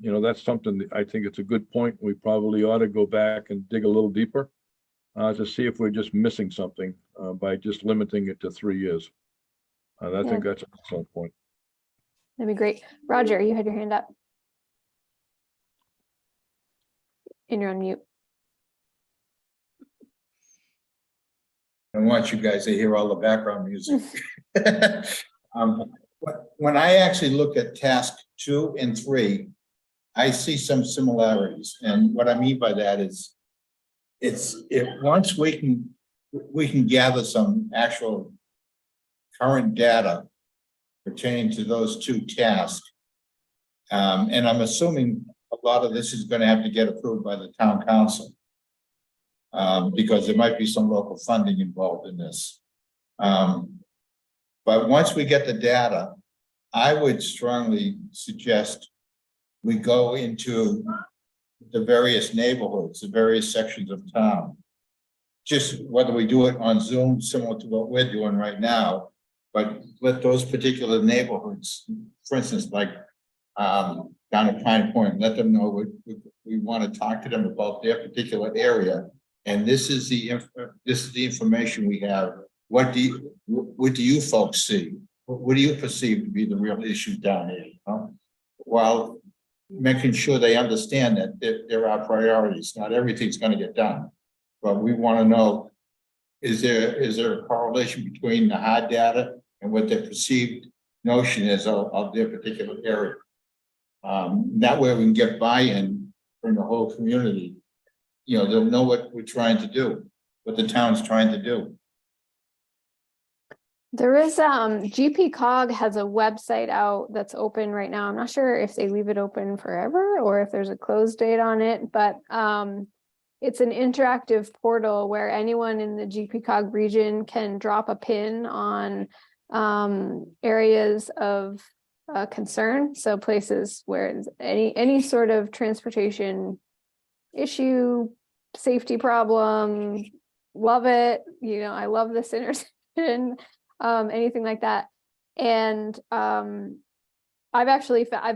that's something that I think it's a good point. We probably ought to go back and dig a little deeper to see if we're just missing something by just limiting it to 3 years. I think that's an excellent point. That'd be great. Roger, you had your hand up. And you're on mute. I want you guys to hear all the background music. When I actually look at task 2 and 3, I see some similarities. And what I mean by that is, once we can gather some actual current data pertaining to those 2 tasks. And I'm assuming a lot of this is going to have to get approved by the town council. Because there might be some local funding involved in this. But once we get the data, I would strongly suggest we go into the various neighborhoods, the various sections of town. Just whether we do it on Zoom, similar to what we're doing right now, but let those particular neighborhoods, for instance, like down at Pine Point, let them know we want to talk to them about their particular area. And this is the information we have. What do you folks see? What do you perceive to be the real issue down here? While making sure they understand that there are priorities. Not everything's gonna get done. But we want to know, is there a correlation between the hard data and what their perceived notion is of their particular area? That way we can get buy-in from the whole community. You know, they'll know what we're trying to do, what the town's trying to do. There is, GP Cog has a website out that's open right now. I'm not sure if they leave it open forever or if there's a close date on it, but, it's an interactive portal where anyone in the GP Cog region can drop a pin on, areas of, concern. So places where there's any sort of transportation issue, safety problem, love it. You know, I love this intersection. Anything like that. And I've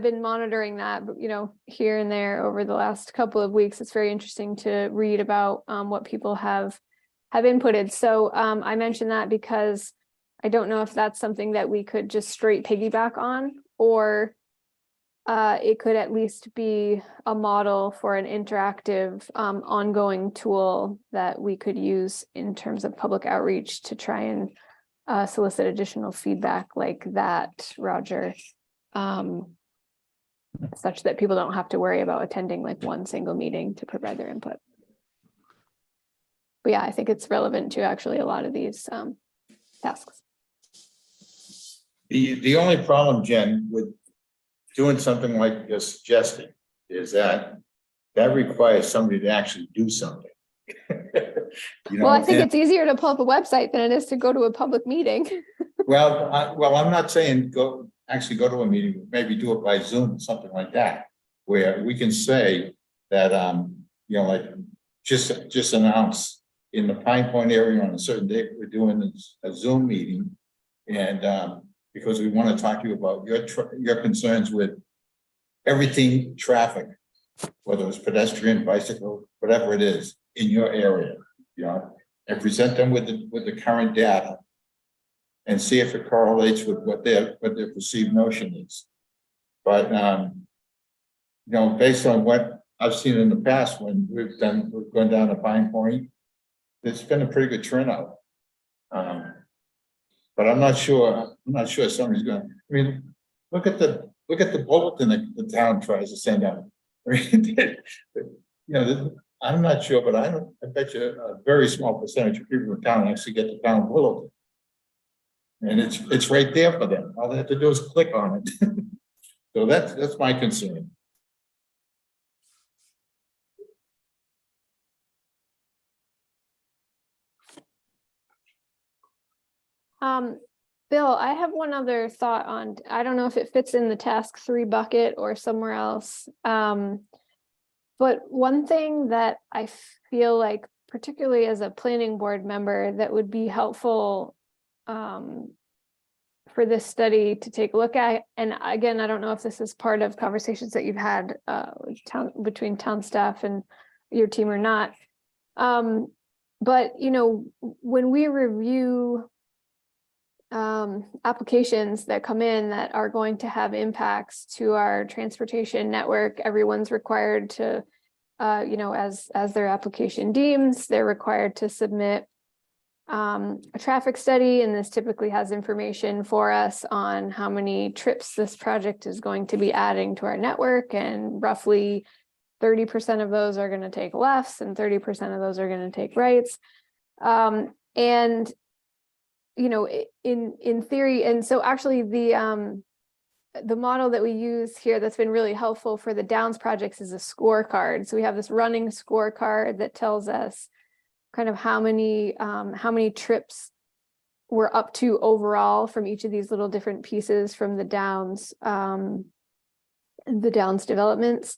been monitoring that, you know, here and there over the last couple of weeks. It's very interesting to read about what people have inputted. So I mentioned that because I don't know if that's something that we could just straight piggyback on, or it could at least be a model for an interactive ongoing tool that we could use in terms of public outreach to try and solicit additional feedback like that, Roger, such that people don't have to worry about attending like one single meeting to provide their input. But yeah, I think it's relevant to actually a lot of these tasks. The only problem, Jen, with doing something like you're suggesting is that requires somebody to actually do something. You know, Well, I think and- it's easier to pull up a website than it is to go to a public meeting. Well, I'm not saying go to a meeting, maybe do it by Zoom, something like that, where we can say that, you know, like just announce in the Pine Point area on a certain date, we're doing a Zoom meeting. And, because we want to talk to you about your concerns with everything traffic, whether it's pedestrian, bicycle, whatever it is in your area, you know, and present them with the current data and see if it correlates with what their perceived notion is. But, you know, based on what I've seen in the past, when we've gone down to Pine Point, it's been a pretty good turnout. But I'm not sure somebody's going, I mean, look at the bulletin that the town tries to send out. I mean, you know, I'm not sure, but I bet you a very small percentage of people in town actually get the town bulletin. And it's right there for them. All they have to do is click on it. So that's my concern. Bill, I have one other thought on, I don't know if it fits in the task 3 bucket or somewhere else. But one thing that I feel like, particularly as a planning board member, that would be helpful for this study to take a look at, and again, I don't know if this is part of conversations that you've had between town staff and your team or not. But, you know, when we review applications that come in that are going to have impacts to our transportation network, everyone's required to, you know, as their application deems, they're required to submit a traffic study, and this typically has information for us on how many trips this project is going to be adding to our network, and roughly 30% of those are going to take lefts and 30% of those are going to take rights. And you know, in theory, and so actually the model that we use here that's been really helpful for the Downs projects is a scorecard. So we have this running scorecard that tells us kind of how many trips we're up to overall from each of these little different pieces from the Downs developments.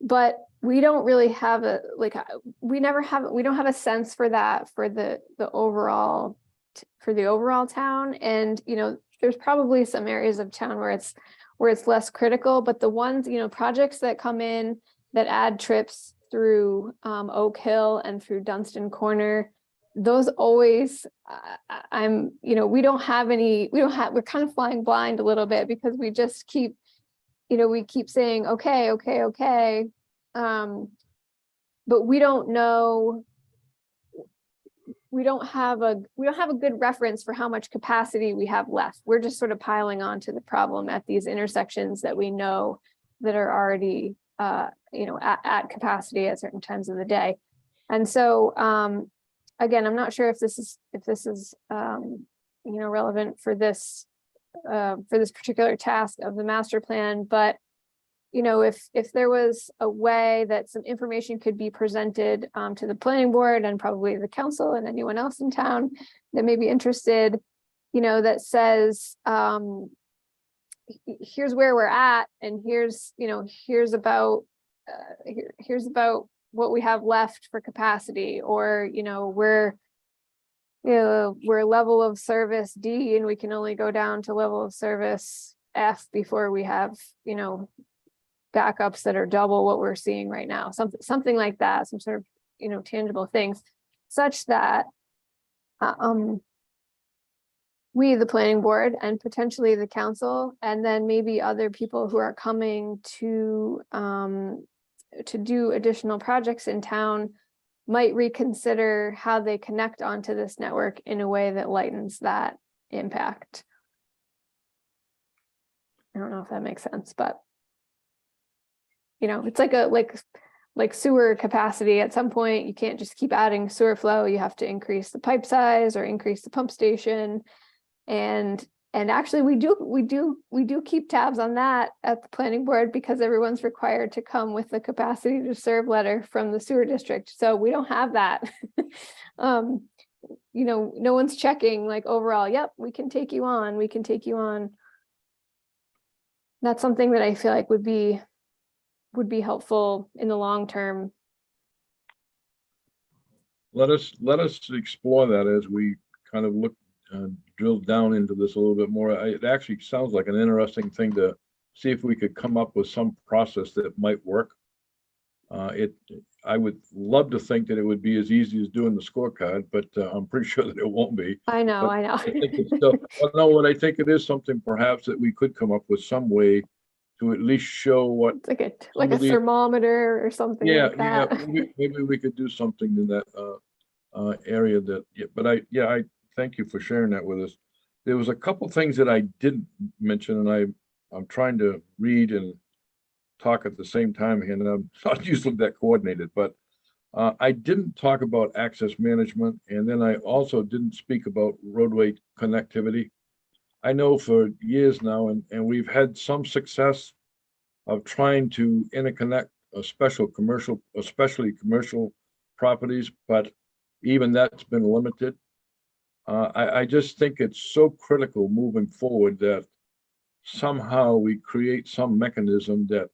But we don't really have we don't have a sense for that for the overall town. And, you know, there's probably some areas of town where it's less critical, but the ones, you know, projects that come in that add trips through Oak Hill and through Dunstan Corner, those always, you know, we're kind of flying blind a little bit because we just keep we keep saying, okay, okay, okay. But we don't know. We don't have a good reference for how much capacity we have left. We're just sort of piling on to the problem at these intersections that we know that are already, at capacity at certain times of the day. And so, again, I'm not sure if this is relevant for this particular task of the master plan, but if there was a way that some information could be presented to the planning board and probably the council and anyone else in town that may be interested, that says, here's where we're at, and here's about what we have left for capacity, or we're level of service D and we can only go down to level of service F before we have backups that are double what we're seeing right now, something like that, some sort of tangible things, such that we, the planning board, and potentially the council, and then maybe other people who are coming to do additional projects in town, might reconsider how they connect onto this network in a way that lightens that impact. I don't know if that makes sense, but it's like sewer capacity. At some point, you can't just keep adding sewer flow. You have to increase the pipe size or increase the pump station. And actually we do keep tabs on that at the planning board, because everyone's required to come with the capacity to serve letter from the sewer district. So we don't have that. No one's checking like overall, yep, we can take you on. That's something that I feel like would be helpful in the long term. Let us explore that as we kind of look, drill down into this a little bit more. It actually sounds like an interesting thing to see if we could come up with some process that might work. I would love to think that it would be as easy as doing the scorecard, but I'm pretty sure that it won't be. I know. I think it's still, what I think it is something perhaps that we could come up with some way to at least show what. It's like a thermometer or something like that. Yeah, maybe we could do something in that area but I thank you for sharing that with us. There was a couple things that I didn't mention, and I'm trying to read and talk at the same time here, and I'm not usually that coordinated, but I didn't talk about access management, and then I also didn't speak about roadway connectivity. I know for years now, and we've had some success of trying to interconnect especially commercial properties, but even that's been limited. I just think it's so critical moving forward that somehow we create some mechanism that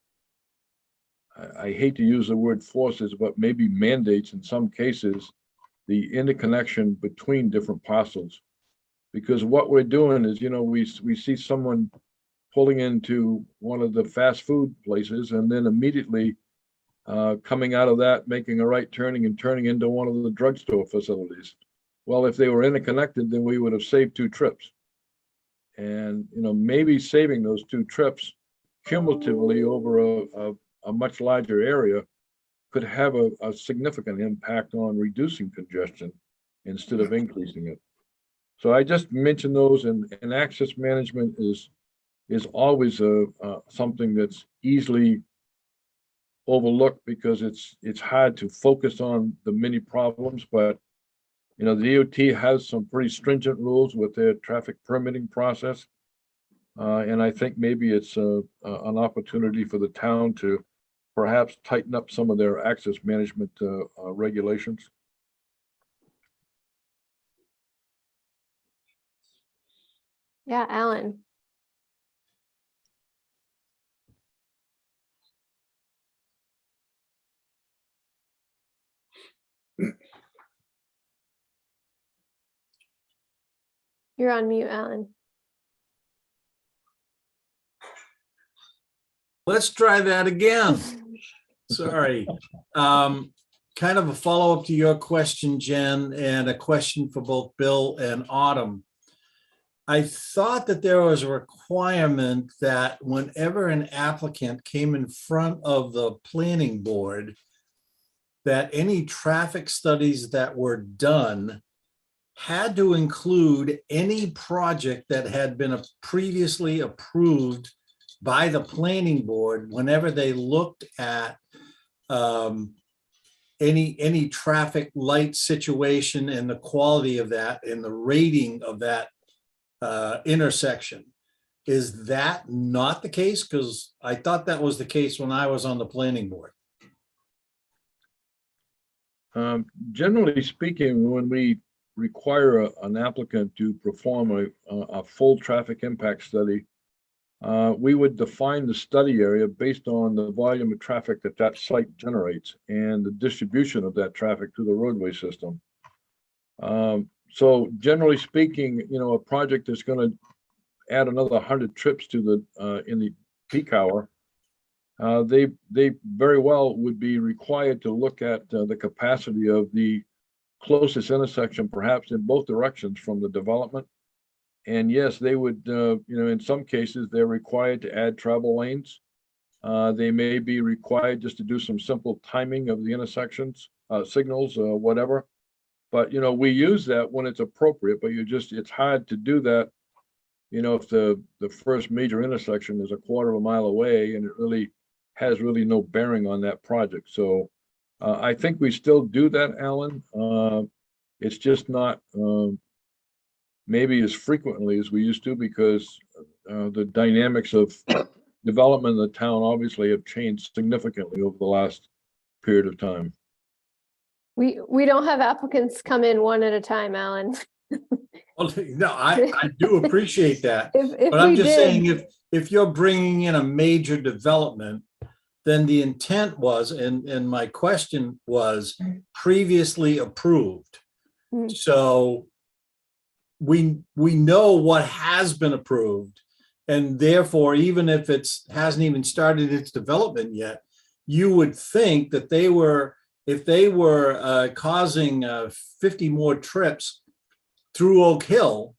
I hate to use the word forces, but maybe mandates in some cases the interconnection between different parcels. Because what we're doing is, we see someone pulling into one of the fast food places and then immediately coming out of that, making a right turning and turning into one of the drugstore facilities. Well, if they were interconnected, then we would have saved 2 trips. And, maybe saving those 2 trips cumulatively over a much larger area could have a significant impact on reducing congestion instead of increasing it. So I just mentioned those, and access management is always something that's easily overlooked because it's hard to focus on the many problems, but the DOT has some pretty stringent rules with their traffic permitting process. And I think maybe it's an opportunity for the town to perhaps tighten up some of their access management regulations. Yeah, Alan. You're on mute, Alan. Let's try that again. Sorry. Kind of a follow-up to your question, Jen, and a question for both Bill and Autumn. I thought that there was a requirement that whenever an applicant came in front of the planning board, that any traffic studies that were done had to include any project that had been previously approved by the planning board whenever they looked at any traffic light situation and the quality of that and the rating of that intersection. Is that not the case? Because I thought that was the case when I was on the planning board. Generally speaking, when we require an applicant to perform a full traffic impact study, we would define the study area based on the volume of traffic that that site generates and the distribution of that traffic to the roadway system. So generally speaking, you know, a project that's going to add another 100 trips to the in the peak hour, they very well would be required to look at the capacity of the closest intersection, perhaps in both directions from the development. And yes, they would, you know, in some cases, they're required to add travel lanes. They may be required just to do some simple timing of the intersections, signals, whatever. But, you know, we use that when it's appropriate, but it's hard to do that. You know, if the first major intersection is a quarter of a mile away and it really has no bearing on that project. So I think we still do that, Alan. It's just not maybe as frequently as we used to, because the dynamics of development in the town obviously have changed significantly over the last period of time. We don't have applicants come in one at a time, Alan. Well, no, I do appreciate that. If But I'm we just did, saying, if you're bringing in a major development, then the intent was, and my question was previously approved. Mm. So we know what has been approved, and therefore, even if hasn't even started its development yet, you would think that if they were causing 50 more trips through Oak Hill,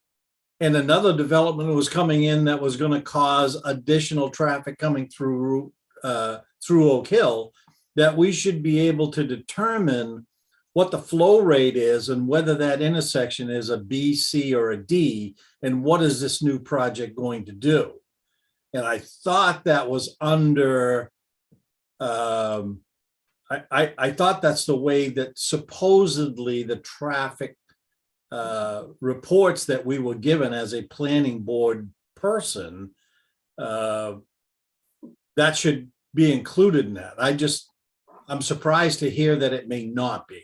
and another development was coming in that was going to cause additional traffic coming through Oak Hill, that we should be able to determine what the flow rate is and whether that intersection is a B, C, or a D, and what is this new project going to do? And I thought that was under, I thought that's the way that supposedly the traffic reports that we were given as a planning board person, that should be included in that. I'm surprised to hear that it may not be.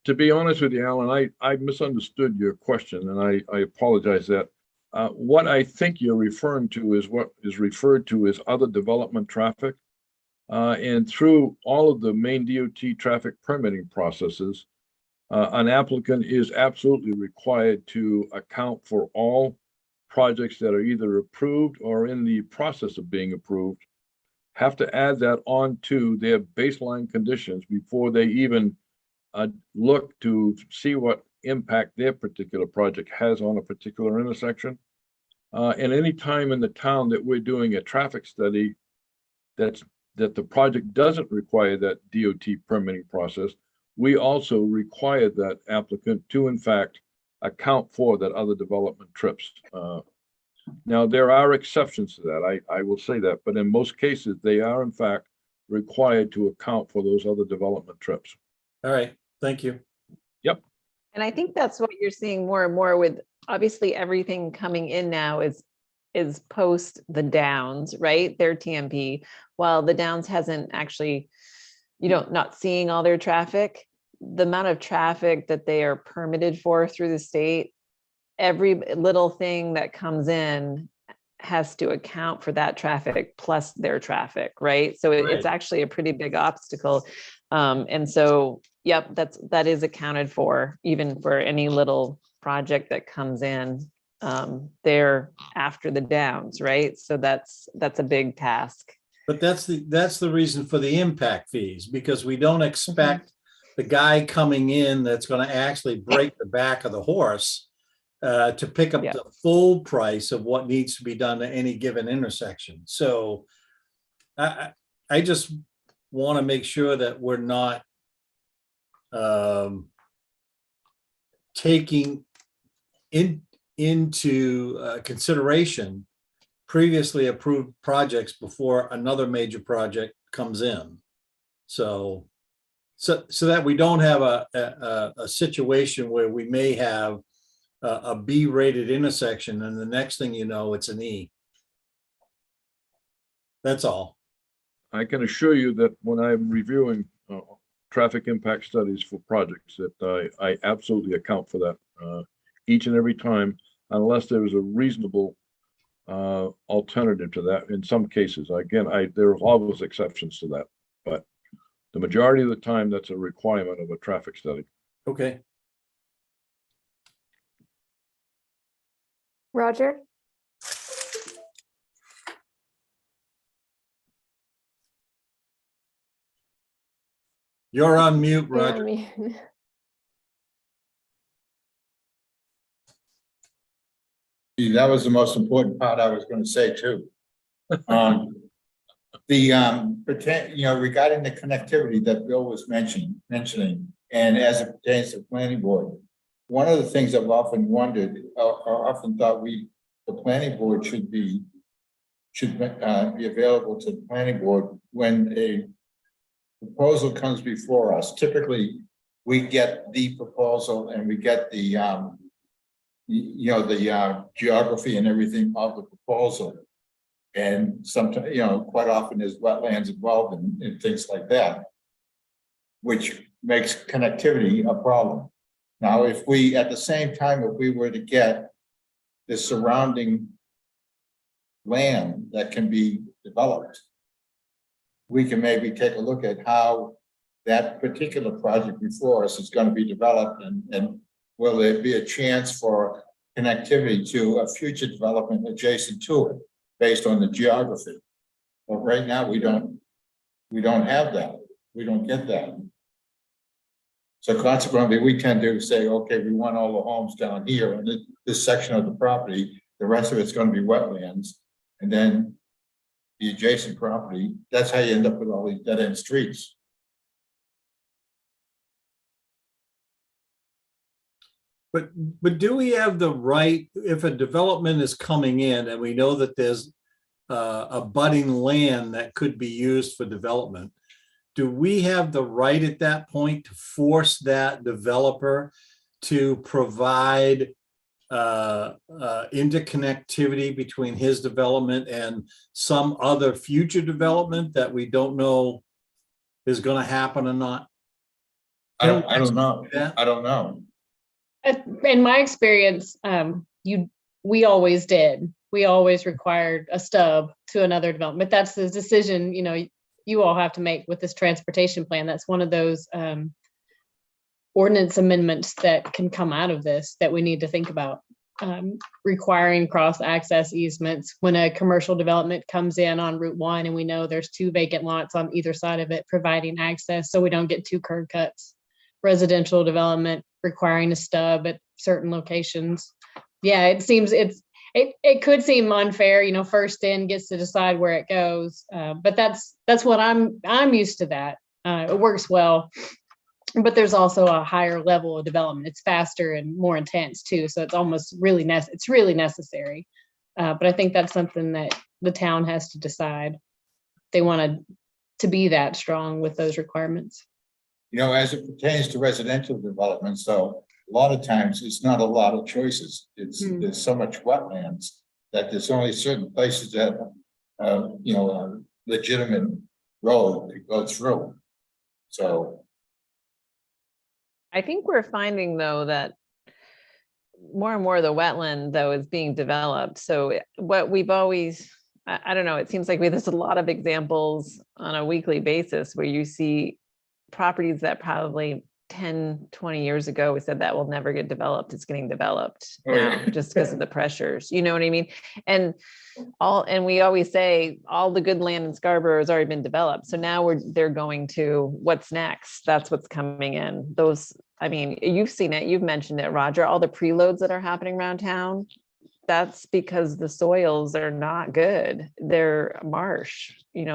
To be honest with you, Alan, I misunderstood your question, and I apologize that. What I think you're referring to is what is referred to as other development traffic. And through all of the main DOT traffic permitting processes, an applicant is absolutely required to account for all projects that are either approved or in the process of being approved, have to add that on to their baseline conditions before they even look to see what impact their particular project has on a particular intersection. And any time in the town that we're doing a traffic study that the project doesn't require that DOT permitting process, we also require that applicant to, in fact, account for that other development trips. Now, there are exceptions to that, I will say that, but in most cases, they are, in fact, required to account for those other development trips. All right, thank you. Yep. And I think that's what you're seeing more and more with, obviously, everything coming in now is post the Downs, right? Their TMP, while the Downs hasn't actually, not seeing all their traffic, the amount of traffic that they are permitted for through the state, every little thing that comes in has to account for that traffic plus their traffic, right? So it's actually a pretty big obstacle. And so, yep, that is accounted for, even for any little project that comes in there after the Downs, right? So that's a big task. But that's the reason for the impact fees, because we don't expect the guy coming in that's going to actually break the back of the horse to pick up Yeah. the full price of what needs to be done at any given intersection. So I just want to make sure that we're not taking into consideration previously approved projects before another major project comes in. So that we don't have a situation where we may have a B-rated intersection and the next thing you know, it's an E. That's all. I can assure you that when I'm reviewing traffic impact studies for projects, that I absolutely account for that each and every time, unless there is a reasonable alternative to that. In some cases, again, there are always exceptions to that, but the majority of the time, that's a requirement of a traffic study. Okay. Roger? You're on mute, You're on Roger. mute. See, that was the most important part I was gonna say too. Regarding the connectivity that Bill was mentioning, and as it pertains to planning board, one of the things I've often wondered, or often thought the planning board should be available to the planning board when a proposal comes before us. Typically, we get the proposal and we get the geography and everything of the proposal. And sometimes, quite often there's wetlands involved and things like that, which makes connectivity a problem. Now, if we, at the same time, if we were to get the surrounding land that can be developed, we can maybe take a look at how that particular project before us is going to be developed, and will there be a chance for connectivity to a future development adjacent to it based on the geography. But right now, we don't have that. We don't get that. So consequently, we tend to say, okay, we want all the homes down here on this section of the property. The rest of it's going to be wetlands. And then the adjacent property, that's how you end up with all these dead end streets. But do we have the right, if a development is coming in and we know that there's abutting land that could be used for development, do we have the right at that point to force that developer to provide interconnectivity between his development and some other future development that we don't know is going to happen or not? I don't know. Yeah. I don't know. In my experience, we always did. We always required a stub to another development. That's the decision, you all have to make with this transportation plan. That's one of those ordinance amendments that can come out of this that we need to think about. Requiring cross-access easements when a commercial development comes in on Route 1 and we know there's 2 vacant lots on either side of it, providing access so we don't get 2 curb cuts. Residential development requiring a stub at certain locations. Yeah, it seems it could seem unfair, first in gets to decide where it goes. But that's what I'm used to that. It works well, but there's also a higher level of development. It's faster and more intense too. So it's almost really necessary. But I think that's something that the town has to decide. They want to be that strong with those requirements. As it pertains to residential development, so a lot of times it's not a lot of choices. There's so much wetlands that there's only certain places that, a legitimate road to go through. So. I think we're finding though that more and more of the wetland though is being developed. So what we've always, I don't know, it seems like there's a lot of examples on a weekly basis where you see properties that probably 10, 20 years ago, we said that will never get developed. It's getting developed now just because of the pressures, you know what I mean? And we always say all the good land in Scarborough has already been developed. So now they're going to what's next. That's what's coming in. Those I mean, you've seen it, you've mentioned it, Roger, all the preloads that are happening around town. That's because the soils are not good. They're marsh,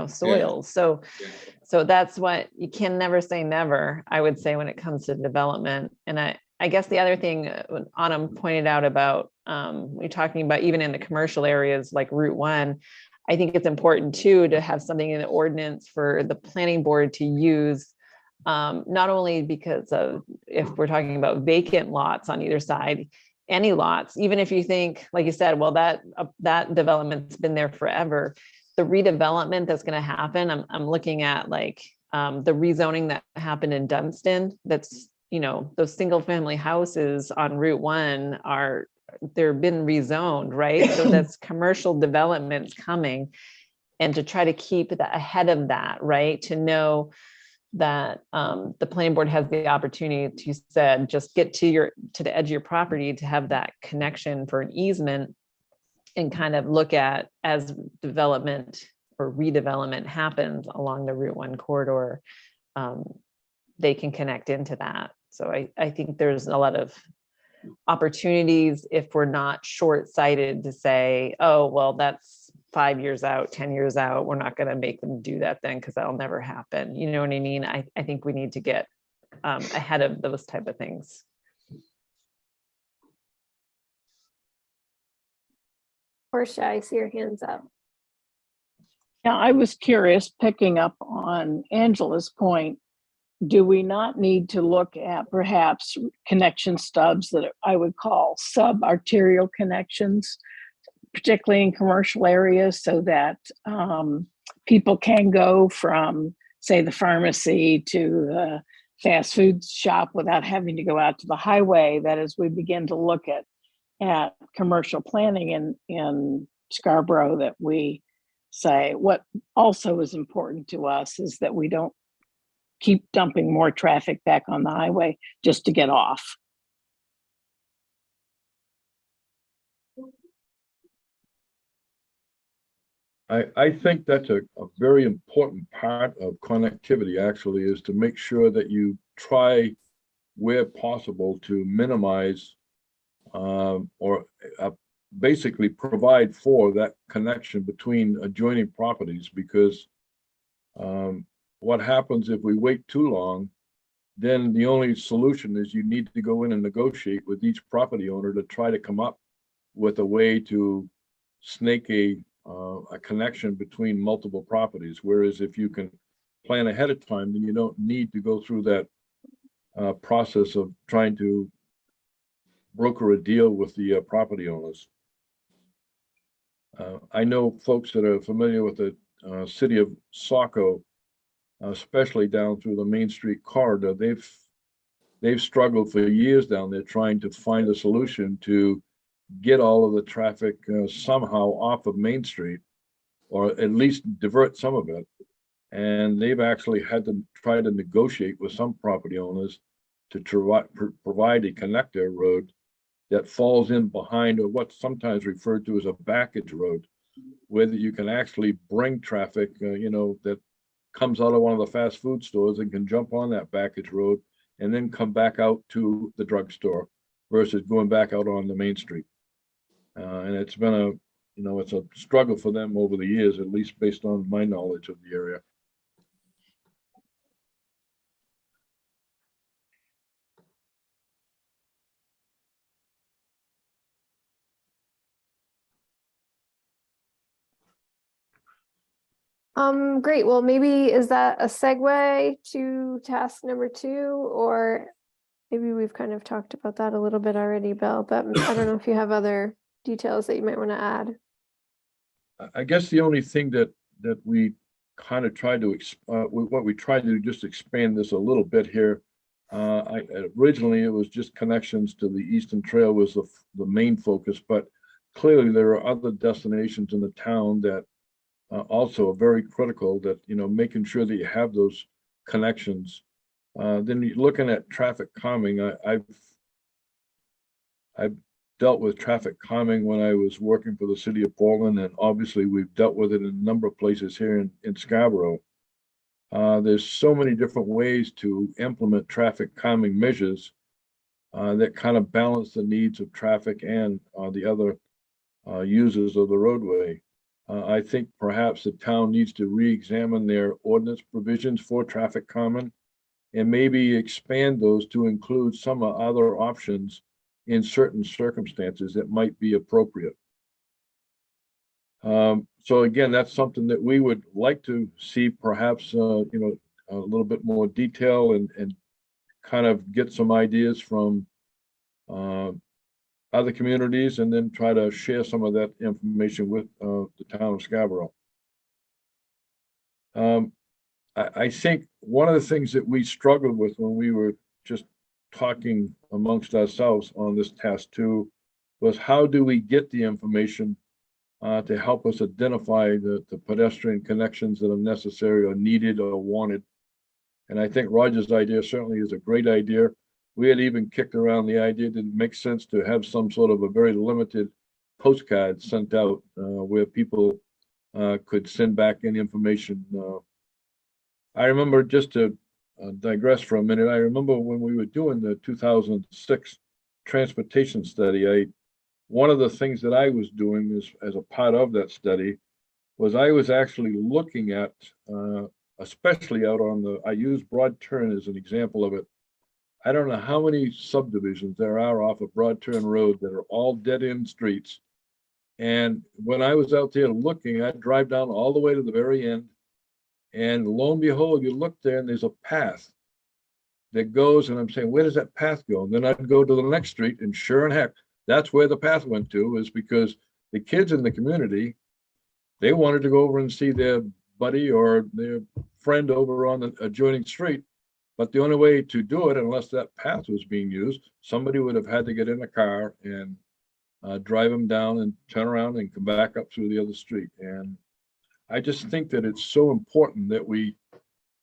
soils. So, Yeah. so that's what you can never say never, I would say, when it comes to development. And I guess the other thing Autumn pointed out about, we're talking about even in the commercial areas like Route 1, I think it's important too to have something in the ordinance for the planning board to use, not only because of if we're talking about vacant lots on either side, any lots, even if you think, like you said, well, that development's been there forever, the redevelopment that's going to happen, I'm looking at like the rezoning that happened in Dunstan. That's, those single family houses on Route 1 they're been rezoned, right? So that's commercial developments coming, and to try to keep that ahead of that, right? To know that the planning board has the opportunity to, said, just get to the edge of your property to have that connection for an easement, and kind of look at as development or redevelopment happens along the Route 1 corridor, they can connect into that. So I think there's a lot of opportunities if we're not short-sighted to say, oh, well, that's 5 years out, 10 years out, we're not going to make them do that then because that'll never happen. You know what I mean? I think we need to get ahead of those type of things. Portia, I see your hands up. Yeah, I was curious, picking up on Angela's point, do we not need to look at perhaps connection stubs that I would call sub-arterial connections, particularly in commercial areas, so that people can go from, say, the pharmacy to the fast food shop without having to go out to the highway? That as we begin to look at commercial planning in Scarborough, that we say what also is important to us is that we don't keep dumping more traffic back on the highway just to get off. I think that's a very important part of connectivity, actually, is to make sure that you try where possible to minimize or basically provide for that connection between adjoining properties, because what happens if we wait too long, then the only solution is you need to go in and negotiate with each property owner to try to come up with a way to snake a connection between multiple properties. Whereas if you can plan ahead of time, then you don't need to go through that process of trying to broker a deal with the property owners. I know folks that are familiar with the city of Saco, especially down through the Main Street corridor. They've struggled for years down there trying to find a solution to get all of the traffic somehow off of Main Street, or at least divert some of it. And they've actually had to try to negotiate with some property owners to provide a connector road that falls in behind, or what's sometimes referred to as a backage road, where you can actually bring traffic, that comes out of one of the fast food stores and can jump on that backage road and then come back out to the drugstore versus going back out on the Main Street. And it's been it's a struggle for them over the years, at least based on my knowledge of the area. Great. Well, maybe is that a segue to task number 2, or maybe we've kind of talked about that a little bit already, Bill, but I don't know if you have other details that you might want to add. I guess the only thing that we kind of tried to, what we tried to do, just expand this a little bit here. Originally, it was just connections to the Eastern Trail was the main focus, but clearly there are other destinations in the town that also are very critical, that, making sure that you have those connections. Then you're looking at traffic calming. I've dealt with traffic calming when I was working for the city of Portland, and obviously we've dealt with it in a number of places here in Scarborough. There's so many different ways to implement traffic calming measures that kind of balance the needs of traffic and the other users of the roadway. I think perhaps the town needs to re-examine their ordinance provisions for traffic calming and maybe expand those to include some other options in certain circumstances that might be appropriate. So again, that's something that we would like to see perhaps, you know, a little bit more detail and kind of get some ideas from other communities and then try to share some of that information with the town of Scarborough. I think one of the things that we struggled with when we were just talking amongst ourselves on this task 2 was how do we get the information to help us identify the pedestrian connections that are necessary or needed or wanted. And I think Roger's idea certainly is a great idea. We had even kicked around the idea that it makes sense to have some sort of a very limited postcard sent out where people could send back any information. I remember, just to digress for a minute, I remember when we were doing the 2006 transportation study, one of the things that I was doing is, as a part of that study, was I was actually looking at, especially out on I use Broad Turn as an example of it. I don't know how many subdivisions there are off of Broad Turn Road that are all dead-end streets. And when I was out there looking, I'd drive down all the way to the very end. And lo and behold, you look there and there's a path that goes, and I'm saying, where does that path go? And then I'd go to the next street, and sure and heck, that's where the path went to, is because the kids in the community, they wanted to go over and see their buddy or their friend over on the adjoining street. But the only way to do it, unless that path was being used, somebody would have had to get in a car and drive them down and turn around and come back up through the other street. And I just think that it's so important that we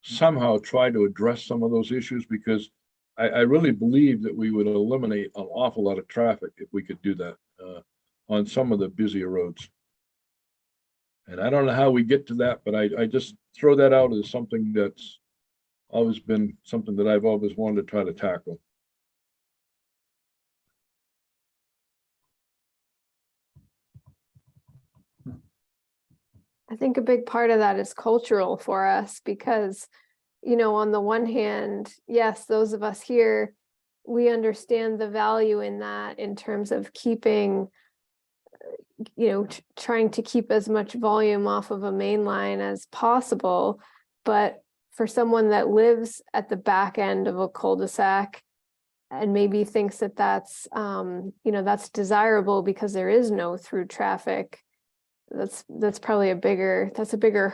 somehow try to address some of those issues, because I really believe that we would eliminate an awful lot of traffic if we could do that on some of the busier roads. And I don't know how we get to that, but I just throw that out as something that's always been something that I've always wanted to try to tackle. I think a big part of that is cultural for us because, you know, on the one hand, yes, those of us here, we understand the value in that in terms of keeping, you know, trying to keep as much volume off of a main line as possible. But for someone that lives at the back end of a cul-de-sac and maybe thinks that that's, you know, that's desirable because there is no through traffic, that's probably a bigger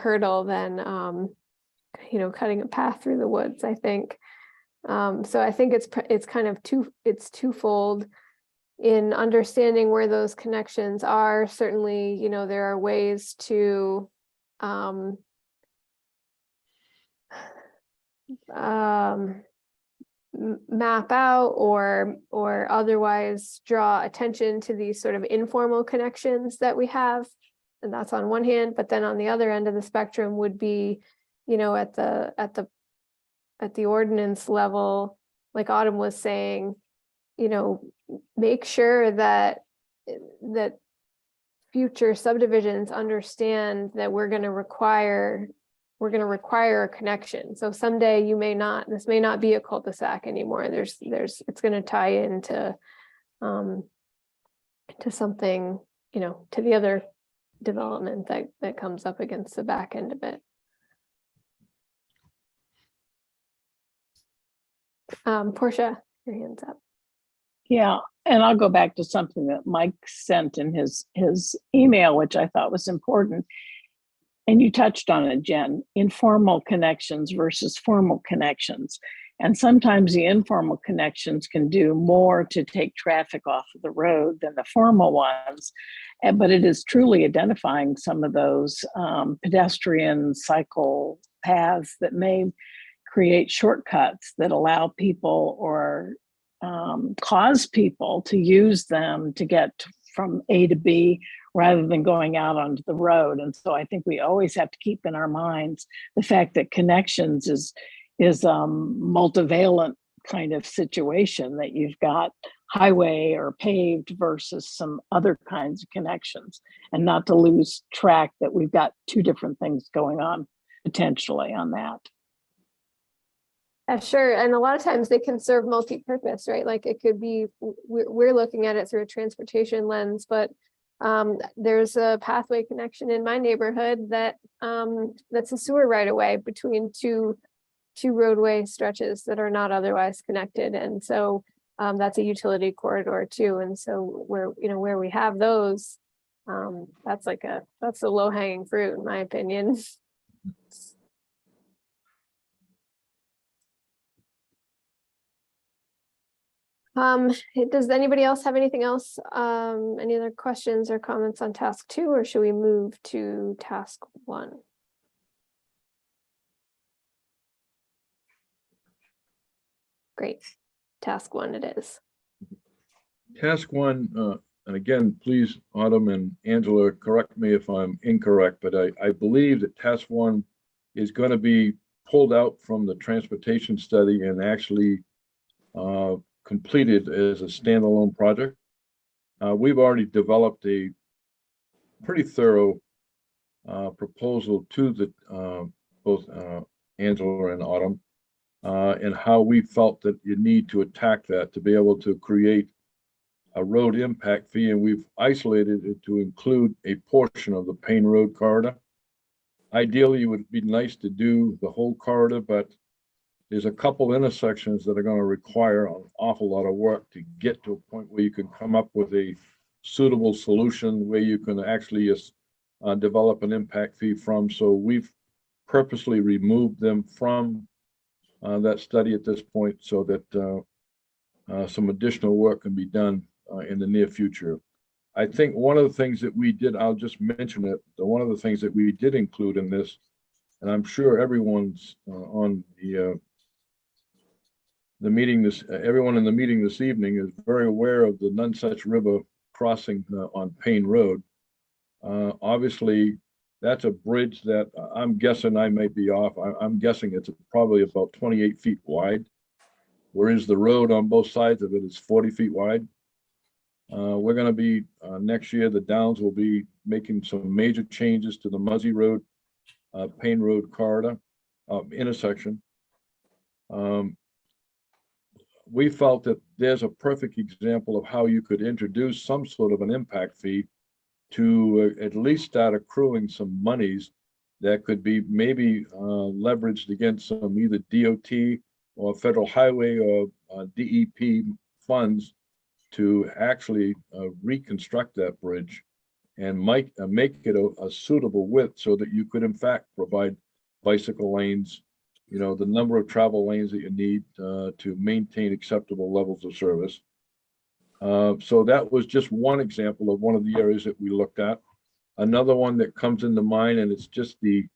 hurdle than, you know, cutting a path through the woods, I think. So I think it's kind of twofold in understanding where those connections are. Certainly, you know, there are ways to map out or otherwise draw attention to these sort of informal connections that we have. And that's on one hand, but then on the other end of the spectrum would be, you know, at the ordinance level, like Autumn was saying, you know, make sure that future subdivisions understand that we're going to require a connection. So someday this may not be a cul-de-sac anymore. It's going to tie into to something, you know, to the other development that comes up against the back end of it. Portia, your hand's up. Yeah, and I'll go back to something that Mike sent in his email, which I thought was important. And you touched on it, Jen, informal connections versus formal connections. And sometimes the informal connections can do more to take traffic off of the road than the formal ones. But it is truly identifying some of those pedestrian cycle paths that may create shortcuts that allow people or cause people to use them to get from A to B rather than going out onto the road. And so I think we always have to keep in our minds the fact that connections is multivalent kind of situation, that you've got highway or paved versus some other kinds of connections, and not to lose track that we've got two different things going on potentially on that. Yeah, sure. And a lot of times they can serve multi-purpose, right? Like it could be, we're looking at it through a transportation lens, but there's a pathway connection in my neighborhood that that's a sewer right away between two roadway stretches that are not otherwise connected. And so that's a utility corridor too. And so where we have those, that's the low hanging fruit in my opinion. Does anybody else have anything else? Any other questions or comments on task 2, or should we move to task 1? Great. Task 1 it is. Task 1, and again, please, Autumn and Angela, correct me if I'm incorrect, but I believe that task 1 is going to be pulled out from the transportation study and actually completed as a standalone project. We've already developed a pretty thorough proposal to the both Angela and Autumn, and how we felt that you need to attack that to be able to create a road impact fee, and we've isolated it to include a portion of the Payne Road corridor. Ideally, it would be nice to do the whole corridor, but there's a couple intersections that are going to require an awful lot of work to get to a point where you can come up with a suitable solution where you can actually develop an impact fee from. So we've purposely removed them from that study at this point so that some additional work can be done in the near future. I think one of the things that we did, I'll just mention it, one of the things that we did include in this, and I'm sure everyone's on the meeting everyone in the meeting this evening is very aware of the Nonsuch River crossing on Payne Road. Obviously, that's a bridge that I'm guessing, I may be off, I'm guessing it's probably about 28 feet wide, whereas the road on both sides of it is 40 feet wide. We're going to be, next year, the Downs will be making some major changes to the Muzzy Road, Payne Road corridor intersection. We felt that there's a perfect example of how you could introduce some sort of an impact fee to at least start accruing some monies that could be maybe leveraged against some either DOT or federal highway or DEP funds to actually reconstruct that bridge and make it a suitable width so that you could in fact provide bicycle lanes, the number of travel lanes that you need to maintain acceptable levels of service. So that was just one example of one of the areas that we looked at. Another one that comes into mind, and it's just the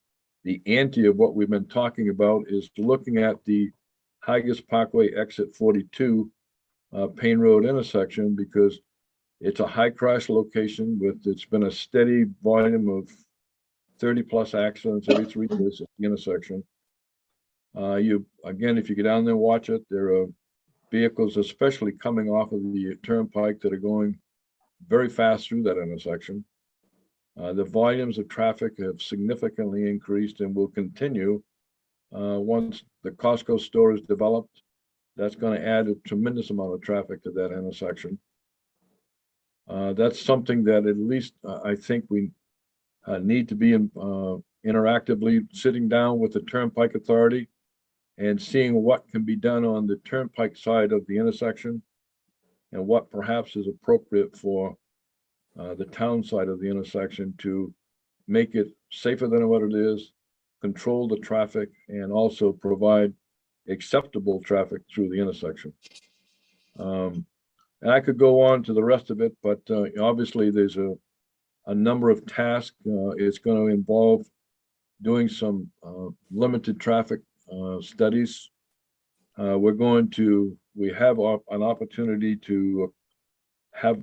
ante of what we've been talking about, is looking at the Higas Parkway exit 42 Payne Road intersection, because it's a high crash location it's been a steady volume of 30 plus accidents every 3 years at the intersection. If you get down there and watch it, there are vehicles, especially coming off of the turnpike, that are going very fast through that intersection. The volumes of traffic have significantly increased and will continue once the Costco store is developed. That's going to add a tremendous amount of traffic to that intersection. That's something that at least I think we need to be interactively sitting down with the Turnpike Authority and seeing what can be done on the turnpike side of the intersection and what perhaps is appropriate for the town side of the intersection to make it safer than what it is, control the traffic, and also provide acceptable traffic through the intersection. And I could go on to the rest of it, but obviously there's a number of tasks. It's going to involve doing some limited traffic studies. We have an opportunity to have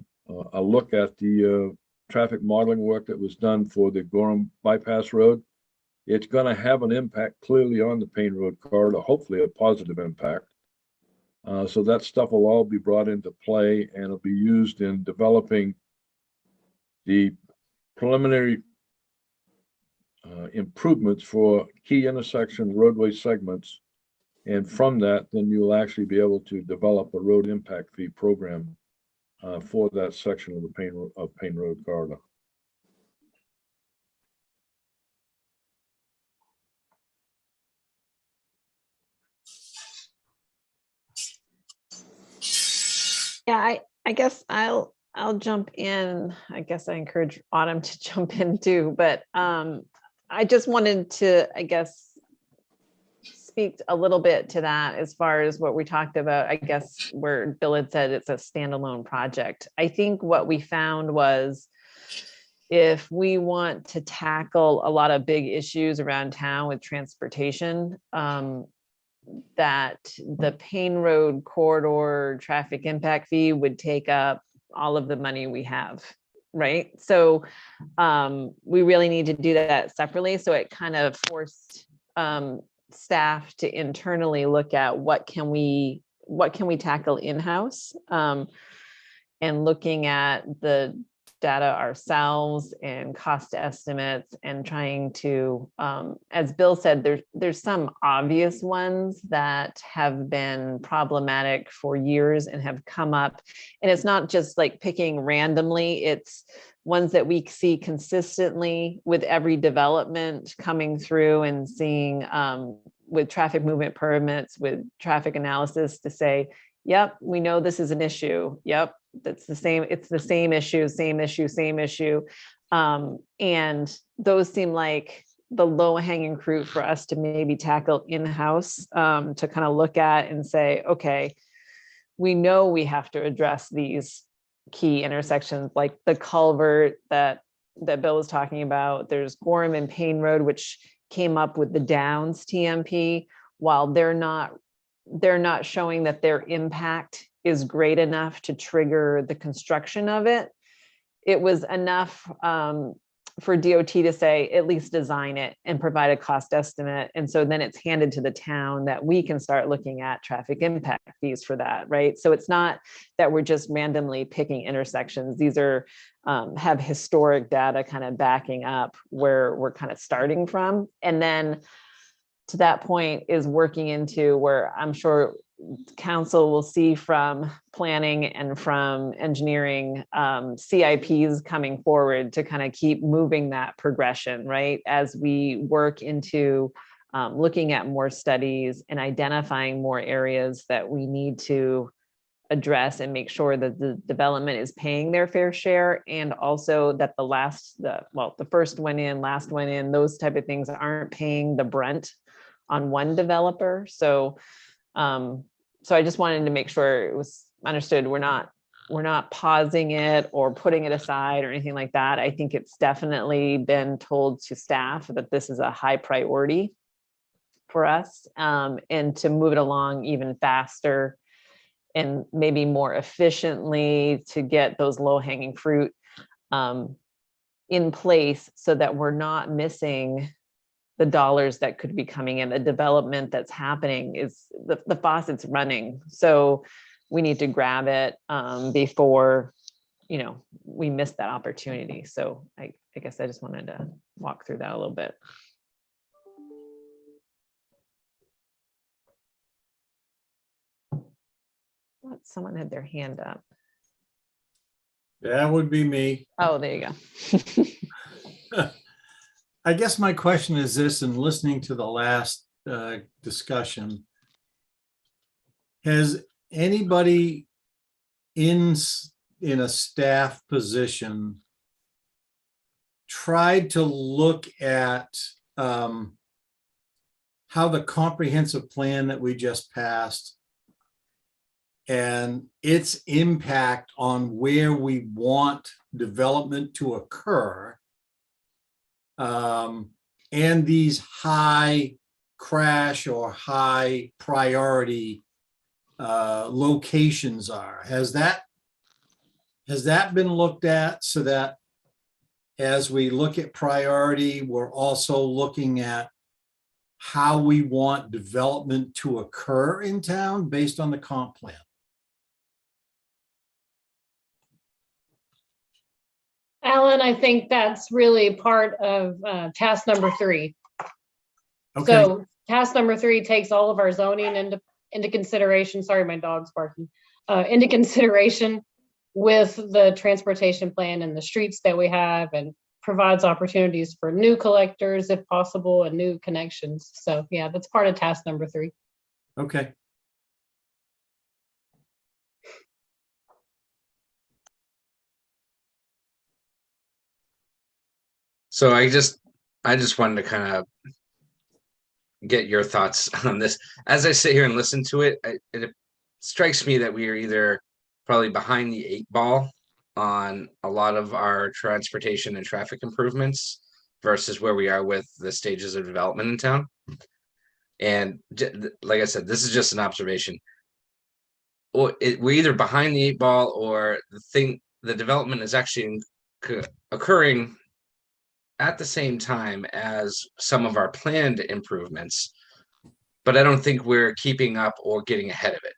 a look at the traffic modeling work that was done for the Gorham Bypass Road. It's gonna have an impact clearly on the Payne Road corridor, hopefully a positive impact. So that stuff will all be brought into play and it'll be used in developing the preliminary improvements for key intersection roadway segments. And from that, then you'll actually be able to develop a road impact fee program for that section of the Payne Road corridor. Yeah, I guess I'll jump in. I guess I encourage Autumn to jump in too, but I just wanted to, I guess, speak a little bit to that as far as what we talked about, I guess, where Bill had said it's a standalone project. I think what we found was if we want to tackle a lot of big issues around town with transportation, that the Payne Road corridor traffic impact fee would take up all of the money we have, right? So we really need to do that separately. So it kind of forced staff to internally look at what can we tackle in-house, and looking at the data ourselves and cost estimates and trying to, as Bill said, there's some obvious ones that have been problematic for years and have come up. And it's not just like picking randomly, it's ones that we see consistently with every development coming through and seeing with traffic movement permits, with traffic analysis to say, yep, we know this is an issue. Yep, that's the same. It's the same issue, same issue, same issue. And those seem like the low hanging fruit for us to maybe tackle in-house, to kind of look at and say, okay, we know we have to address these key intersections like the culvert that Bill was talking about. There's Gorham and Payne Road, which came up with the Downs TMP. While they're not showing that their impact is great enough to trigger the construction of it, it was enough for DOT to say, at least design it and provide a cost estimate. And so then it's handed to the town that we can start looking at traffic impact fees for that, right? So it's not that we're just randomly picking intersections. These are have historic data kind of backing up where we're kind of starting from. And then to that point is working into where I'm sure council will see from planning and from engineering CIPs coming forward to kind of keep moving that progression, right? As we work into looking at more studies and identifying more areas that we need to address and make sure that the development is paying their fair share, and also that the first went in, last went in, those type of things aren't paying the brunt on one developer. So I just wanted to make sure it was understood. We're not pausing it or putting it aside or anything like that. I think it's definitely been told to staff that this is a high priority for us, and to move it along even faster and maybe more efficiently to get those low-hanging fruit in place so that we're not missing the dollars that could be coming in. The development that's happening is the faucet's running. So we need to grab it before, we miss that opportunity. So I guess I just wanted to walk through that a little bit. Someone had their hand up. That would be me. Oh, there you go. I guess my question is this, in listening to the last discussion, has anybody in a staff position tried to look at how the comprehensive plan that we just passed and its impact on where we want development to occur, and these high crash or high priority locations are? Has that been looked at so that as we look at priority, we're also looking at how we want development to occur in town based on the comp plan. Alan, I think that's really part of task number 3. Okay, So task number 3 takes all of our zoning into consideration. Sorry, my dog's barking. Into consideration with the transportation plan and the streets that we have, and provides opportunities for new collectors if possible and new connections. So yeah, that's part of task number 3. okay. So I just wanted to kind of get your thoughts on this. As I sit here and listen to it, it strikes me that we are either probably behind the 8 ball on a lot of our transportation and traffic improvements versus where we are with the stages of development in town. And like I said, this is just an observation. Or we're either behind the 8 ball, or the development is actually occurring at the same time as some of our planned improvements, but I don't think we're keeping up or getting ahead of it.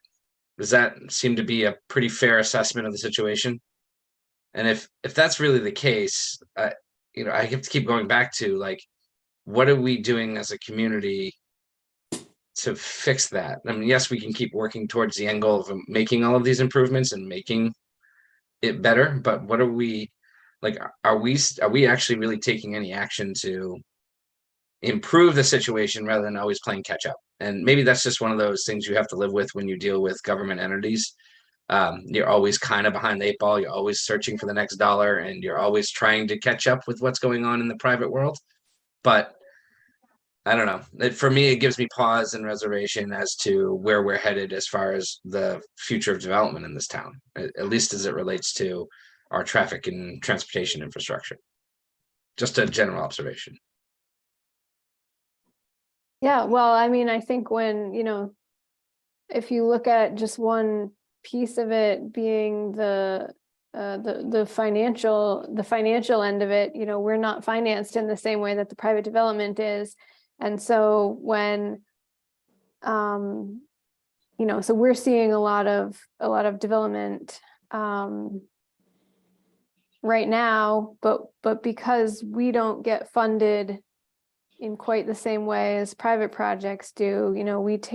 Does that seem to be a pretty fair assessment of the situation? And if that's really the case, I have to keep going back to, like, what are we doing as a community to fix that? I mean, yes, we can keep working towards the end goal of making all of these improvements and making it better, but what are we, like, are we actually really taking any action to improve the situation rather than always playing catch up? And maybe that's just one of those things you have to live with when you deal with government entities. You're always kind of behind the 8 ball. You're always searching for the next dollar, and you're always trying to catch up with what's going on in the private world. But I don't know. For me, it gives me pause and reservation as to where we're headed as far as the future of development in this town, at least as it relates to our traffic and transportation infrastructure. Just a general observation. Yeah, well, I mean, I think when, if you look at just one piece of it being the financial end of it, we're not financed in the same way that the private development is. And so when, so we're seeing a lot of development right now, but because we don't get funded in quite the same way as private projects do,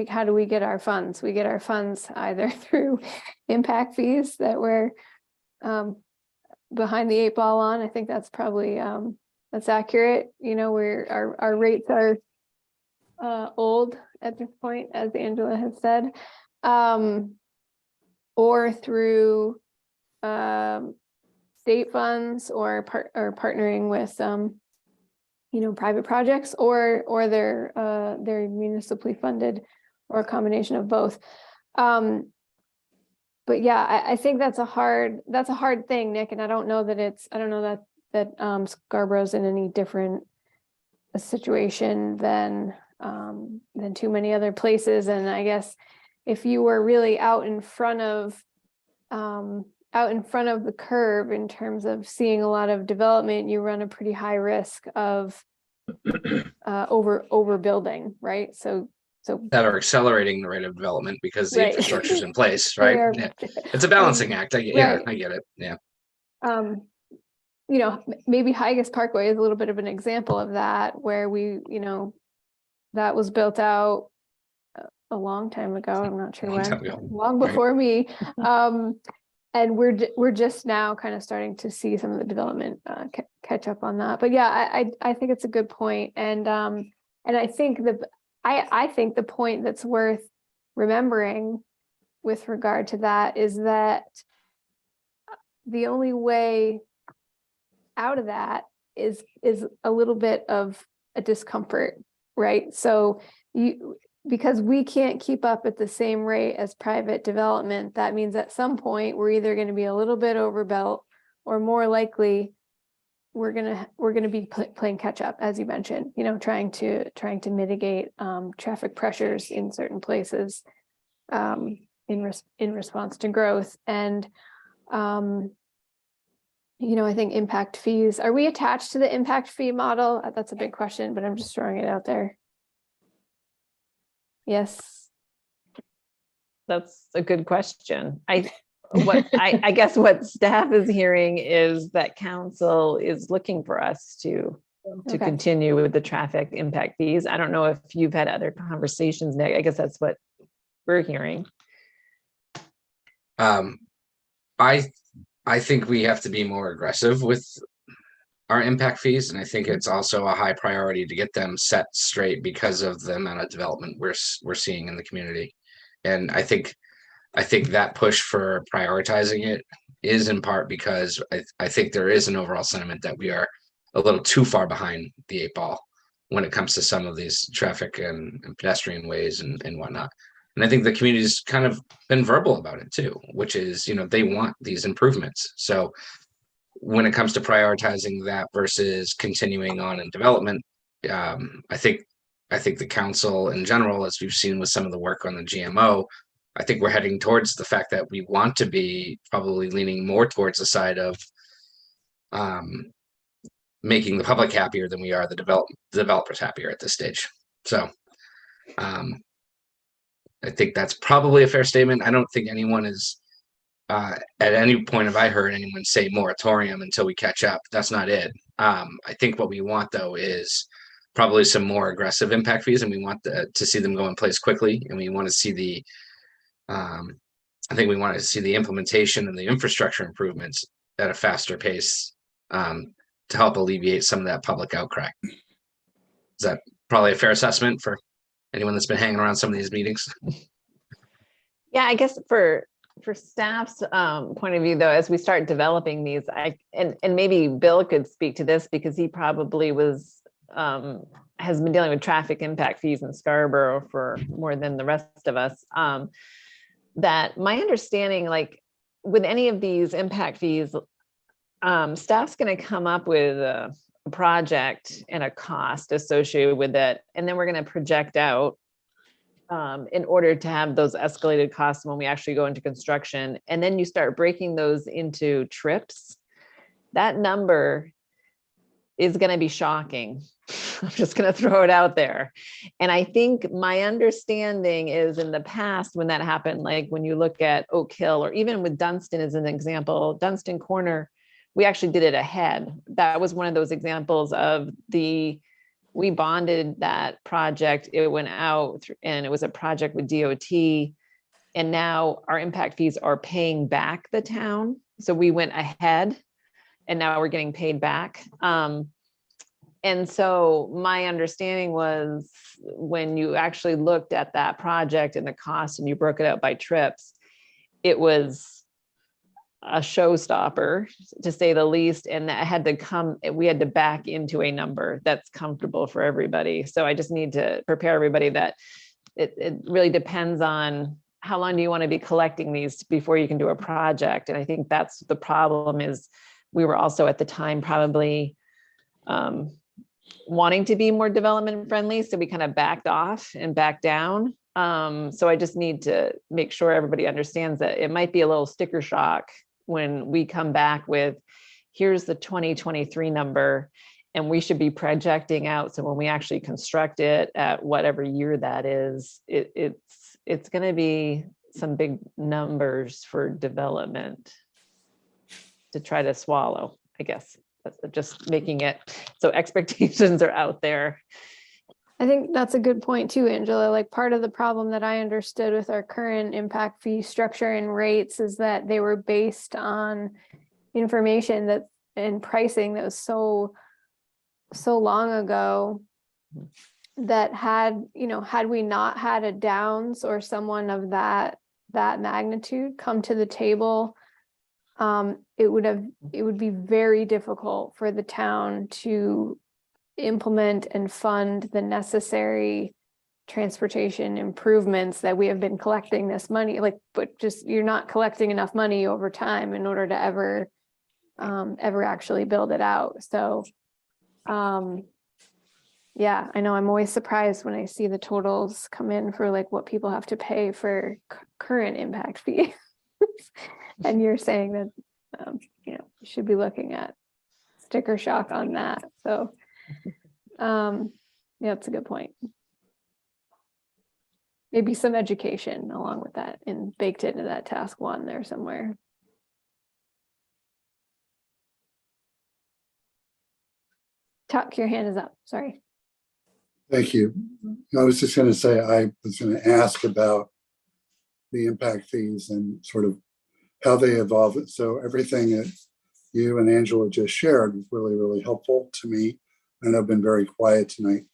how do we get our funds? We get our funds either through impact fees that we're behind the 8 ball on. I think that's probably that's accurate. Our rates are old at this point, as Angela has said, or through state funds, or partnering with private projects, or they're municipally funded, or a combination of both. But yeah, I think that's a hard thing, Nick, and I don't know that Scarborough's in any different a situation than too many other places. And I guess if you were really out in front of the curve in terms of seeing a lot of development, you run a pretty high risk of overbuilding, right? So That are accelerating the rate of development because the Right. infrastructure's in place, They right? are- Yeah. It's a balancing act. I right. get it. Yeah. Maybe Higas Parkway is a little bit of an example of that, where that was built out a long time ago. I'm not sure Long when, time ago. long Right. before me. And we're just now kind of starting to see some of the development catch up on that. But yeah, I think it's a good point. And I think I think the point that's worth remembering with regard to that is that the only way out of that is a little bit of a discomfort, right? So because we can't keep up at the same rate as private development, that means at some point we're either going to be a little bit overbuilt, or more likely we're going to be playing catch up, as you mentioned, trying to mitigate traffic pressures in certain places in response to growth. And I think impact fees, are we attached to the impact fee model? That's a big question, but I'm just throwing it out there. Yes. That's a good question. I guess what staff is hearing is that council is looking for us to Okay. continue with the traffic impact fees. I don't know if you've had other conversations, Nick. I guess that's what we're hearing. I think we have to be more aggressive with our impact fees, and I think it's also a high priority to get them set straight because of the amount of development we're seeing in the community. And I think that push for prioritizing it is in part because I think there is an overall sentiment that we are a little too far behind the 8 ball when it comes to some of these traffic and pedestrian ways and whatnot. And I think the community's kind of been verbal about it too, which is, they want these improvements. So when it comes to prioritizing that versus continuing on in development, I think the council in general, as we've seen with some of the work on the GMO, I think we're heading towards the fact that we want to be probably leaning more towards the side of making the public happier than we are the developers happier at this stage. So I think that's probably a fair statement. I don't think anyone is at any point have I heard anyone say moratorium until we catch up. That's not it. I think what we want though is probably some more aggressive impact fees, and we want to see them go in place quickly, and we want to see I think we want to see the implementation and the infrastructure improvements at a faster pace to help alleviate some of that public outcry. Is that probably a fair assessment for anyone that's been hanging around some of these meetings? Yeah, I guess for staff's point of view, though, as we start developing these, and maybe Bill could speak to this because he probably has been dealing with traffic impact fees in Scarborough for more than the rest of us. That my understanding, like with any of these impact fees, staff's going to come up with a project and a cost associated with it, and then we're going to project out in order to have those escalated costs when we actually go into construction. And then you start breaking those into trips. That number is going to be shocking. I'm just going to throw it out there. And I think my understanding is in the past when that happened, like when you look at Oak Hill or even with Dunstan as an example, Dunstan Corner, we actually did it ahead. That was one of those examples of we bonded that project. It went out and it was a project with DOT. And now our impact fees are paying back the town. So we went ahead and now we're getting paid back. And so my understanding was when you actually looked at that project and the cost and you broke it out by trips, it was a showstopper to say the least. And that had to we had to back into a number that's comfortable for everybody. So I just need to prepare everybody that it really depends on how long do you want to be collecting these before you can do a project. And I think that's the problem is we were also at the time probably wanting to be more development friendly. So we kind of backed off and backed down. So I just need to make sure everybody understands that it might be a little sticker shock when we come back with, here's the 2023 number, and we should be projecting out. So when we actually construct it at whatever year that is, it's going to be some big numbers for development to try to swallow, I guess. Just making it so expectations are out there. I think that's a good point too, Angela. Like part of the problem that I understood with our current impact fee structure and rates is that they were based on information that and pricing that was so long ago that had we not had a Downs or someone of that magnitude come to the table, it would be very difficult for the town to implement and fund the necessary transportation improvements that we have been collecting this money, but just you're not collecting enough money over time in order to ever actually build it out. So yeah, I know I'm always surprised when I see the totals come in for like what people have to pay for current impact fee. And you're saying that you should be looking at sticker shock on that. So, yeah, that's a good point. Maybe some education along with that and baked into that task 1 there somewhere. Tuck, your hand is up. Sorry. Thank you. I was just going to say, I was going to ask about the impact fees and sort of how they evolve. So everything that you and Angela just shared was really, really helpful to me. And I've been very quiet tonight,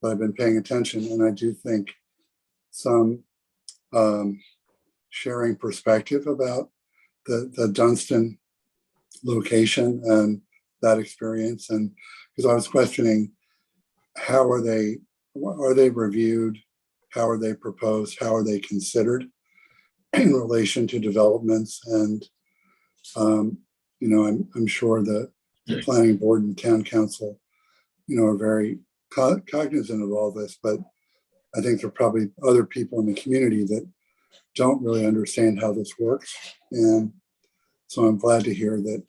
but I've been paying attention. And I do think some sharing perspective about the Dunstan location and that experience. And because I was questioning, how are they reviewed? How are they proposed? How are they considered in relation to developments? And, I'm sure the planning board and town council, are very cognizant of all this, but I think there are probably other people in the community that don't really understand how this works. And so I'm glad to hear that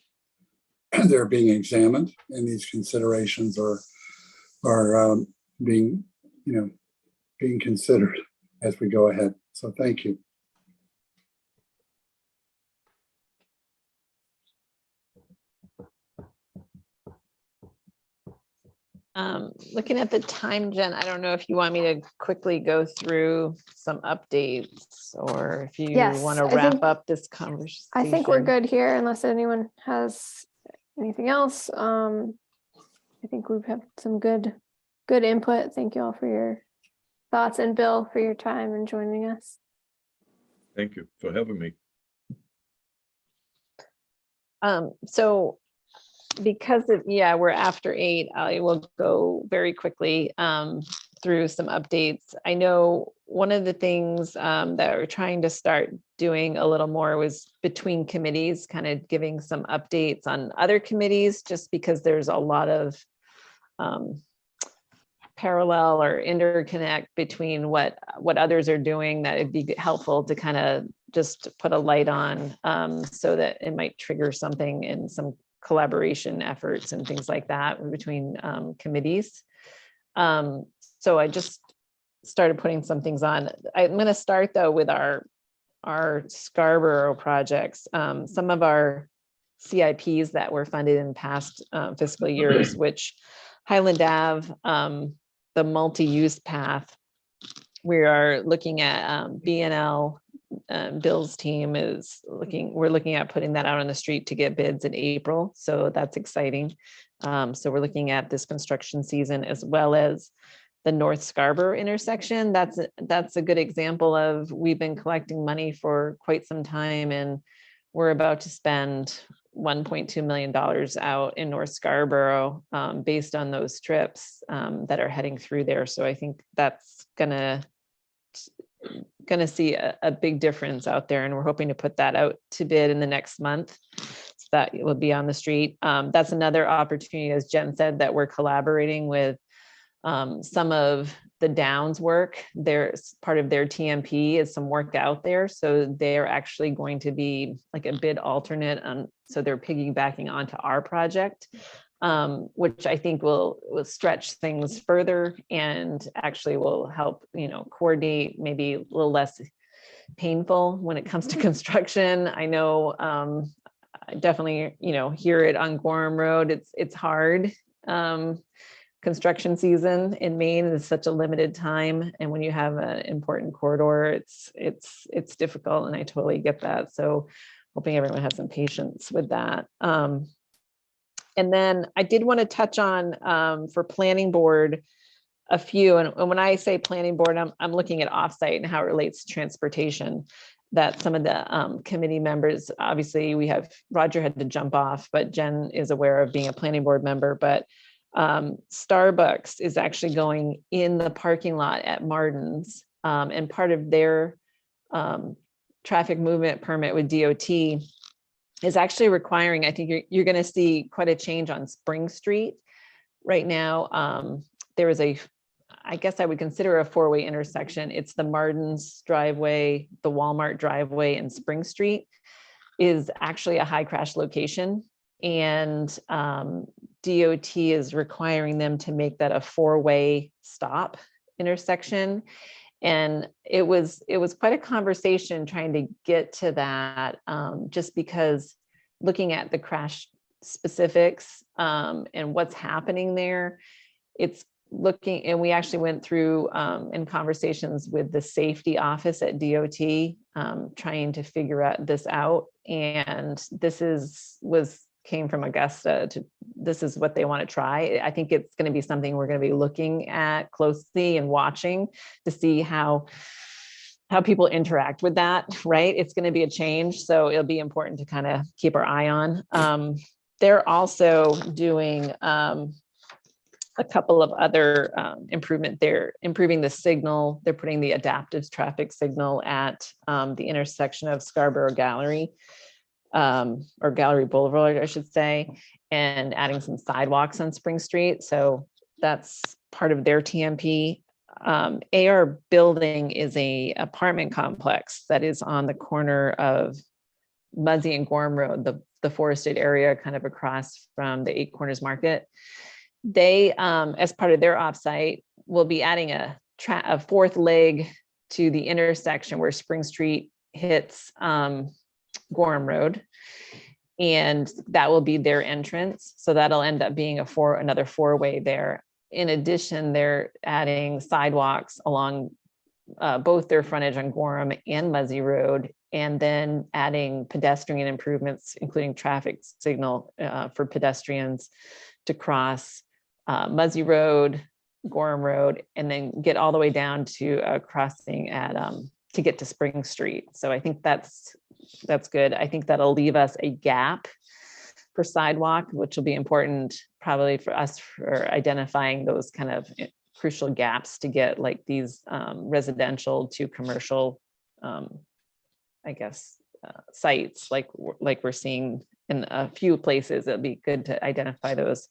they're being examined and these considerations are being considered as we go ahead. So thank you. Looking at the time, Jen, I don't know if you want me to quickly go through some updates or if you Yes, want to I wrap think- up this conversation. I think we're good here unless anyone has anything else. I think we've had some good input. Thank you all for your thoughts, and Bill for your time and joining us. Thank you for having me. So because we're after 8, I will go very quickly through some updates. I know one of the things that we're trying to start doing a little more was between committees, kind of giving some updates on other committees, just because there's a lot of parallel or interconnect between what others are doing that it'd be helpful to kind of just put a light on, so that it might trigger something in some collaboration efforts and things like that between committees. So I just started putting some things on. I'm going to start though with our Scarborough projects. Some of our CIPs that were funded in past fiscal years, which Highland Ave, the multi-use path, we are looking at BNL. Bill's team we're looking at putting that out on the street to get bids in April. So that's exciting. So we're looking at this construction season, as well as the North Scarborough intersection. That's a good example of, we've been collecting money for quite some time, and we're about to spend $1.2 million out in North Scarborough based on those trips that are heading through there. So I think that's gonna see a big difference out there, and we're hoping to put that out to bid in the next month, so that it will be on the street. That's another opportunity, as Jen said, that we're collaborating with some of the Downs work. There's part of their TMP is some work out there, so they're actually going to be like a bid alternate, so they're piggybacking onto our project, which I think will stretch things further and actually will help, coordinate, maybe a little less painful when it comes to construction. I know, I definitely, hear it on Gorham Road. It's hard. Construction season in Maine is such a limited time, and when you have an important corridor, it's difficult, and I totally get that. So hoping everyone has some patience with that. And then I did want to touch on for planning board a few, and when I say planning board, I'm looking at offsite and how it relates to transportation. That some of the committee members, obviously we have, Roger had to jump off, but Jen is aware of being a planning board member, but Starbucks is actually going in the parking lot at Martin's, and part of their traffic movement permit with DOT is actually requiring, I think you're going to see quite a change on Spring Street. Right now, there is I guess I would consider a 4-way intersection. It's the Martin's driveway, the Walmart driveway, and Spring Street is actually a high crash location. and DOT is requiring them to make that a 4-way stop intersection. And it was quite a conversation trying to get to that, just because looking at the crash specifics and what's happening there, it's looking, and we actually went through in conversations with the safety office at DOT, trying to figure out this out. And this came from Augusta to, this is what they want to try. I think it's going to be something we're going to be looking at closely and watching to see how people interact with that, right? It's going to be a change. So it'll be important to kind of keep our eye on. They're also doing a couple of other improvement. They're improving the signal. They're putting the adaptive traffic signal at the intersection of Scarborough Gallery, or Gallery Boulevard, I should say, and adding some sidewalks on Spring Street. So that's part of their TMP. AR Building is a apartment complex that is on the corner of Muzzy and Gorham Road, the forested area kind of across from the Eight Corners Market. They, as part of their offsite, will be adding a 4th leg to the intersection where Spring Street hits Gorham Road, and that will be their entrance. So that'll end up being another 4-way there. In addition, they're adding sidewalks along both their frontage on Gorham and Muzzy Road, and then adding pedestrian improvements, including traffic signal for pedestrians to cross Muzzy Road, Gorham Road, and then get all the way down to a crossing at to get to Spring Street. So I think that's good. I think that'll leave us a gap for sidewalk, which will be important probably for us for identifying those kind of crucial gaps to get like these residential to commercial, I guess, sites like we're seeing in a few places. It'll be good to identify those.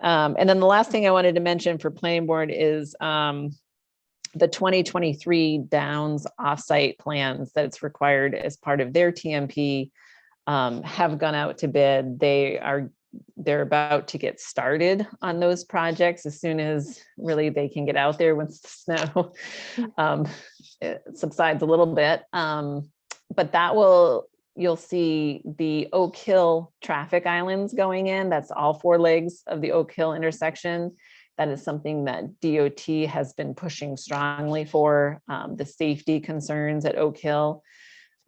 And then the last thing I wanted to mention for planning board is the 2023 Downs offsite plans that's required as part of their TMP have gone out to bid. They're about to get started on those projects as soon as really they can get out there once the snow subsides a little bit. But you'll see the Oak Hill traffic islands going in. That's all 4 legs of the Oak Hill intersection. That is something that DOT has been pushing strongly for. The safety concerns at Oak Hill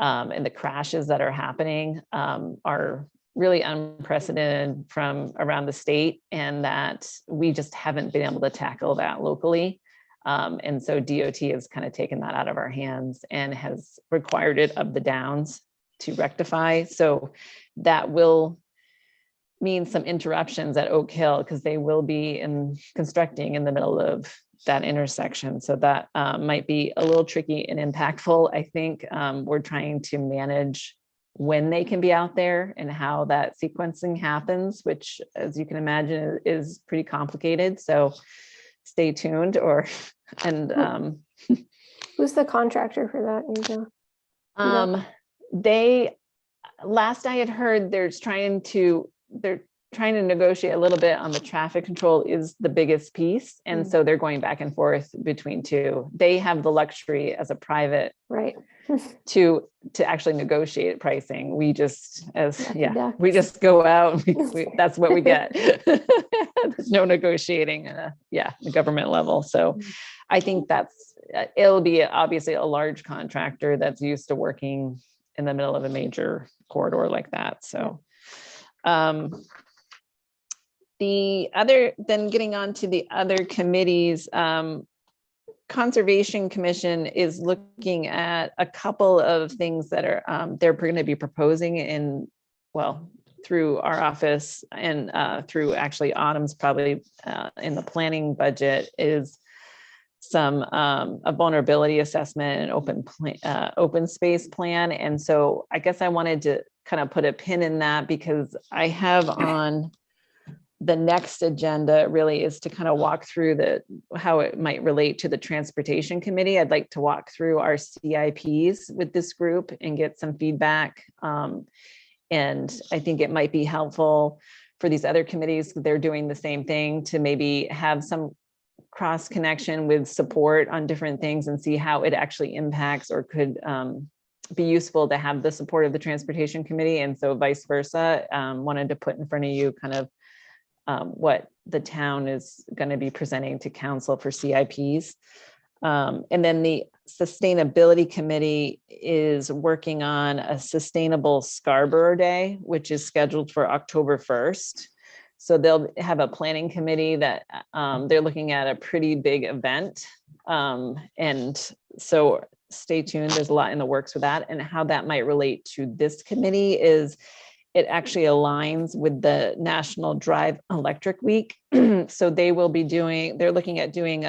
and the crashes that are happening are really unprecedented from around the state, and that we just haven't been able to tackle that locally. And so DOT has kind of taken that out of our hands and has required it of the Downs to rectify. So that will mean some interruptions at Oak Hill because they will be constructing in the middle of that intersection. So that might be a little tricky and impactful. I think we're trying to manage when they can be out there and how that sequencing happens, which, as you can imagine, is pretty complicated. So stay tuned. Who's the contractor for that, Angel? Last I had heard, they're trying to negotiate a little bit on the traffic control is the biggest piece. And so they're going back and forth between 2. They have the luxury as a private, right, to actually negotiate pricing. We just, we just go out, that's what we get. There's no negotiating the government level. So I think it'll be obviously a large contractor that's used to working in the middle of a major corridor like that. So getting on to the other committees, Conservation Commission is looking at a couple of things that are they're going to be proposing through our office and through actually Autumn's probably in the planning budget is a vulnerability assessment and open space plan. And so I guess I wanted to kind of put a pin in that because I have on the next agenda really is to kind of walk through how it might relate to the Transportation Committee. I'd like to walk through our CIPs with this group and get some feedback. And I think it might be helpful for these other committees, they're doing the same thing, to maybe have some cross connection with support on different things and see how it actually impacts or could be useful to have the support of the transportation committee. And so vice versa, wanted to put in front of you kind of what the town is going to be presenting to council for CIPs. And then the sustainability committee is working on a sustainable Scarborough Day, which is scheduled for October 1st. So they'll have a planning committee that they're looking at a pretty big event. And so stay tuned. There's a lot in the works with that, and how that might relate to this committee is it actually aligns with the National Drive Electric Week. So they will be they're looking at doing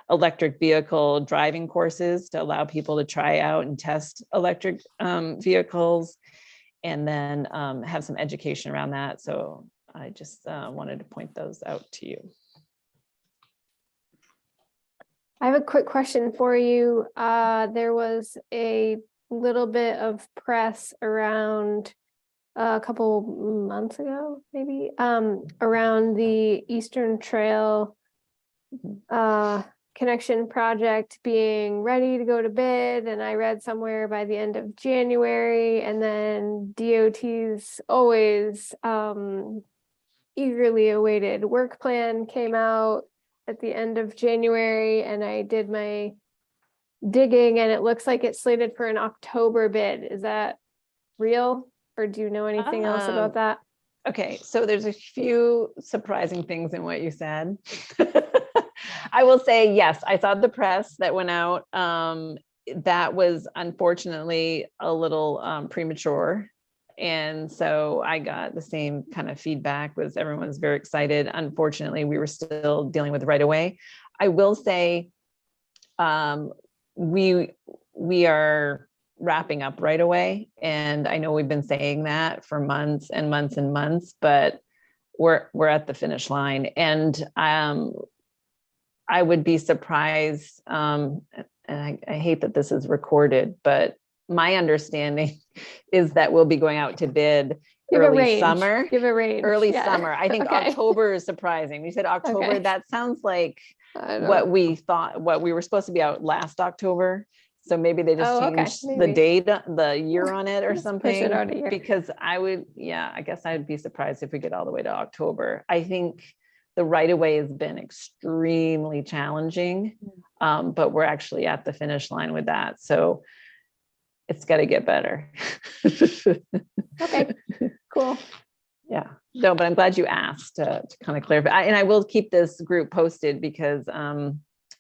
electric vehicle driving courses to allow people to try out and test electric vehicles, and then have some education around that. So I just wanted to point those out to you. I have a quick question for you. There was a little bit of press around a couple months ago, maybe, around the Eastern Trail connection project being ready to go to bid. And I read somewhere by the end of January, and then DOT's always eagerly awaited work plan came out at the end of January, and I did my digging, and it looks like it's slated for an October bid. Is that real, or do you know anything else about that? Okay, so there's a few surprising things in what you said. I will say, yes, I saw the press that went out. That was unfortunately a little premature. And so I got the same kind of feedback, was everyone's very excited. Unfortunately, we were still dealing with right away. I will say we are wrapping up right away. And I know we've been saying that for months and months and months, but we're at the finish line. And I would be surprised, and I hate that this is recorded, but my understanding is that we'll be going out to bid Give a early range. summer. Give a range. Early Yeah. summer. I think Okay. October is surprising. We said October. Okay. That sounds like I don't- what we thought, what we were supposed to be out last October. So maybe they just Oh, okay. changed the Maybe. date, the year on it or Let's push something. it out a year. Because I guess I'd be surprised if we get all the way to October. I think the right of way has been extremely challenging, but we're actually at the finish line with that. So it's got to get better. Okay, cool. Yeah, no, but I'm glad you asked to kind of clarify. And I will keep this group posted, because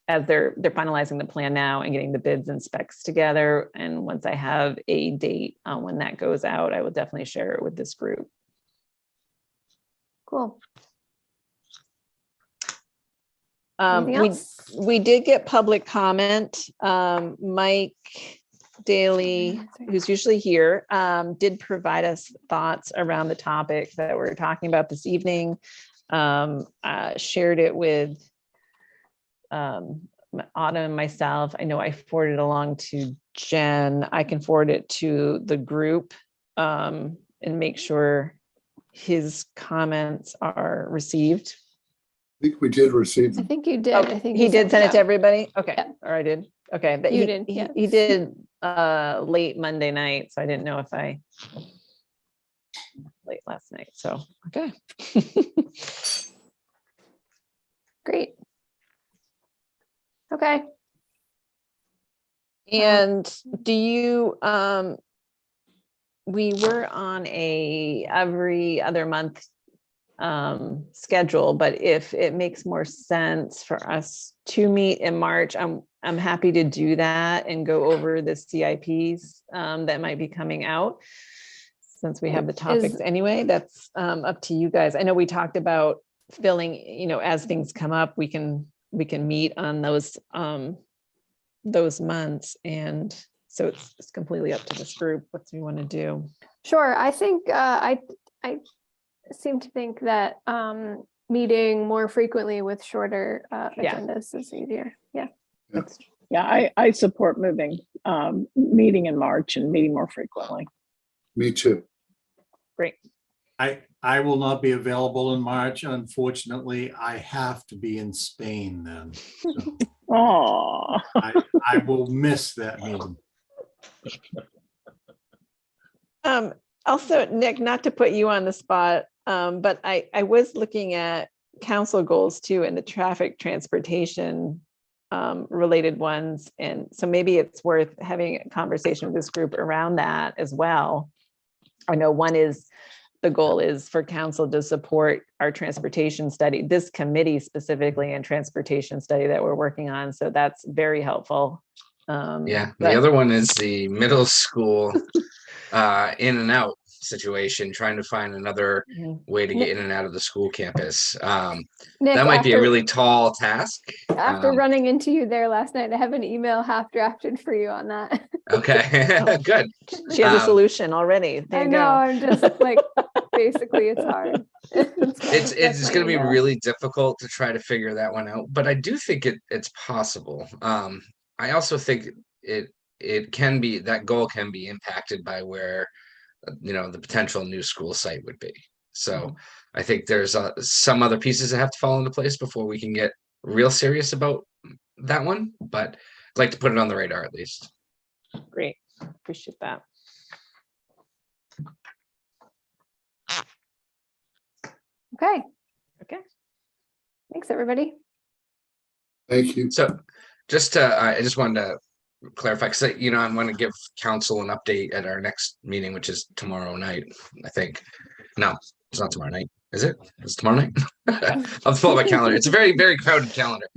as they're finalizing the plan now and getting the bids and specs together. And once I have a date on when that goes out, I will definitely share it with this group. Cool. Anything else? We did get public comment. Mike Daly, who's usually here, did provide us thoughts around the topic that we're talking about this evening. Shared it with Autumn and myself. I know I forwarded it along to Jen. I can forward it to the group and make sure his comments are received. I think we did receive I them. think you did. Oh, I think he did send it to yeah. everybody? Okay, Yeah. or I did. Okay, but You he did, yeah. he did late Monday night, so I didn't know if late last night, so, okay. Great. Okay. And do you, we were on a every other month schedule, but if it makes more sense for us to meet in March, I'm happy to do that and go over the CIPs that might be coming out. Since we have the topics anyway, that's up to you guys. I know we talked about filling, as things come up, we can meet on those months. And so it's completely up to this group. What do you want to do? Sure. I think I seem to think that meeting more frequently with shorter agendas is easier. Yeah. Yeah, I support meeting in March and meeting more frequently. Me too. Great. I will not be available in March. Unfortunately, I have to be in Spain then. So Oh. I will miss that meeting. Also, Nick, not to put you on the spot, but I was looking at council goals too, and the traffic transportation related ones. And so maybe it's worth having a conversation with this group around that as well. I know one is, the goal is for council to support our transportation study, this committee specifically and transportation study that we're working on. So that's very helpful. Yeah, but- the other one is the middle school in and out situation, trying to find another way to get in and out of the school campus. Nick, That might be a after- really tall task. After running into you there last night, I have an email half drafted for you on that. Okay, good. She has a solution already. There I you know, go. I'm just like, basically it's hard. It's That's my going to be email. really difficult to try to figure that one out, but I do think it's possible. I also think it can be, that goal can be impacted by where the potential new school site would be. So I think there's some other pieces that have to fall into place before we can get real serious about that one, but I'd like to put it on the radar at least. Great. Appreciate that. Okay. Okay. Thanks, everybody. Thank you. So I just wanted to clarify, because I'm going to give council an update at our next meeting, which is tomorrow night, I think. No, it's not tomorrow night, is it? It's tomorrow night. I'll pull up my calendar. It's a very, very crowded calendar.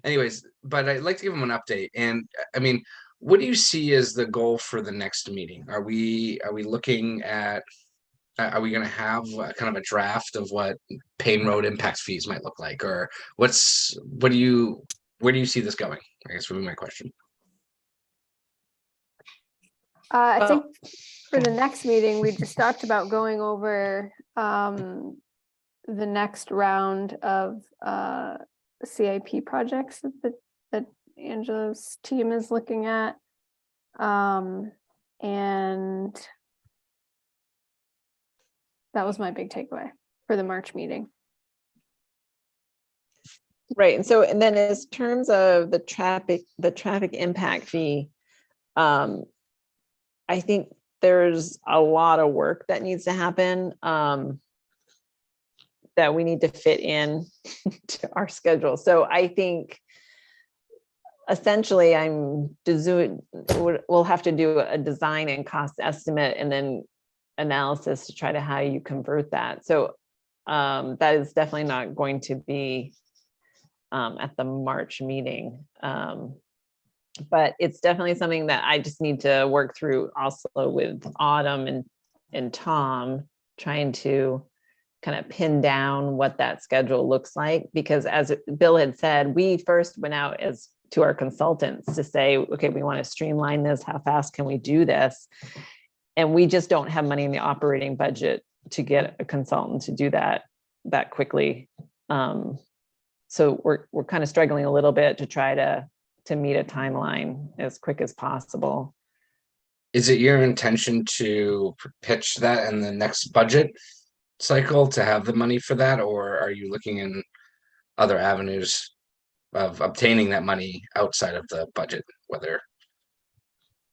Anyways, but I'd like to give them an update. And I mean, what do you see as the goal for the next meeting? Are we looking at, are we going to have kind of a draft of what Payne Road impact fees might look like, or where do you see this going? I guess would be my question. I think for the next meeting, we just talked about going over the next round of CIP projects that Angela's team is looking at. And that was my big takeaway for the March meeting. Right. And so, and then as terms of the traffic impact fee, I think there's a lot of work that needs to happen that we need to fit in to our schedule. So I think essentially we'll have to do a design and cost estimate and then analysis to try to how you convert that. So that is definitely not going to be at the March meeting. But it's definitely something that I just need to work through also with Autumn and Tom, trying to kind of pin down what that schedule looks like. Because as Bill had said, we first went out to our consultants to say, okay, we want to streamline this. How fast can we do this? And we just don't have money in the operating budget to get a consultant to do that quickly. So we're kind of struggling a little bit to try to meet a timeline as quick as possible. Is it your intention to pitch that in the next budget cycle to have the money for that, or are you looking in other avenues of obtaining that money outside of the budget? Whether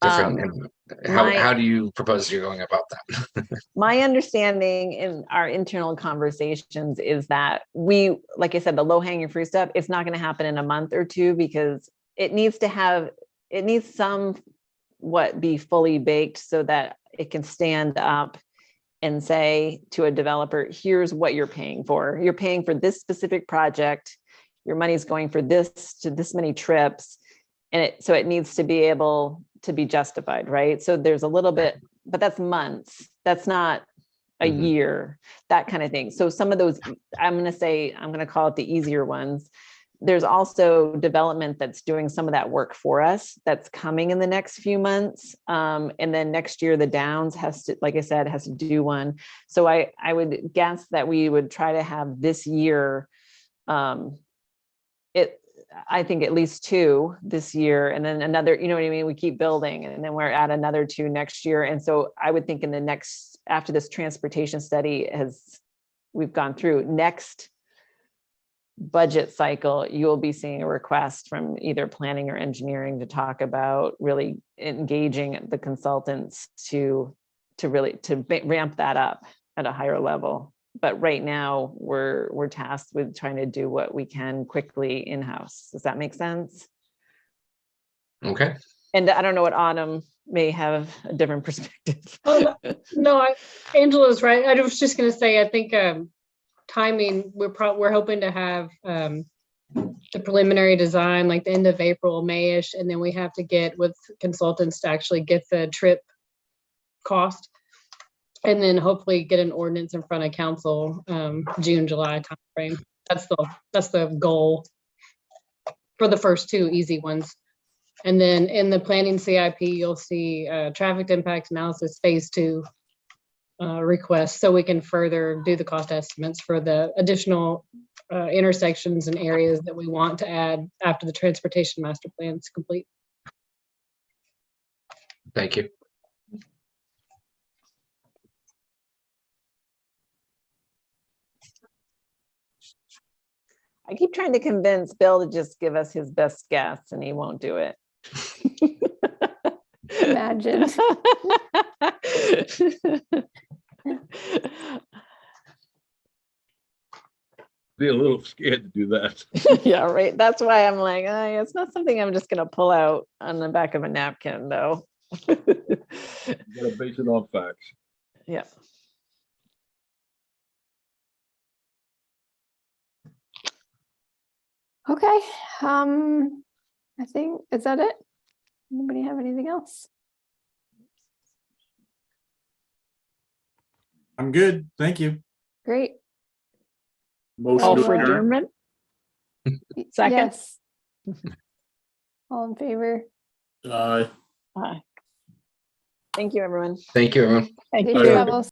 different, how do you propose you're going about that? My understanding in our internal conversations is that we, like I said, the low hanging fruit stuff, it's not going to happen in a month or two, because it needs somewhat be fully baked so that it can stand up and say to a developer, here's what you're paying for. You're paying for this specific project. Your money's going for this to this many trips. And so it needs to be able to be justified, right? So there's a little bit, but that's months. That's not a year, that kind of thing. So some of those, I'm going to call it the easier ones. There's also development that's doing some of that work for us that's coming in the next few months. And then next year, the Downs has to, like I said, has to do one. So I would guess that we would try to have this year, I think at least 2 this year, and then another, you know what I mean? We keep building, and then we're at another 2 next year. And so I would think in the next after this transportation study we've gone through, next budget cycle, you will be seeing a request from either planning or engineering to talk about really engaging the consultants to ramp that up at a higher level. But right now, we're tasked with trying to do what we can quickly in-house. Does that make sense? Okay. And I don't know what Autumn may have a different perspective. No, Angela's right. I was just gonna say, I think timing, we're hoping to have the preliminary design like the end of April, May-ish, and then we have to get with consultants to actually get the trip cost. And then hopefully get an ordinance in front of council June, July timeframe. That's the goal for the first two easy ones. And then in the planning CIP, you'll see traffic impact analysis phase 2 requests, so we can further do the cost estimates for the additional intersections and areas that we want to add after the transportation master plan is complete. Thank you. I keep trying to convince Bill to just give us his best guess, and he won't do it. Imagine. Be a little scared to do that. Yeah, right. That's why I'm like, it's not something I'm just gonna pull out on the back of a napkin, though. You gotta base it on facts. Yeah. Okay, I think, is that it? Anybody have anything else? I'm good. Thank you. Great. Motion All to for adjourn. adjournment? Second? Yes. All in favor? Aye. Aye. Thank you, everyone. Thank you, everyone. Thank Safe you. travels.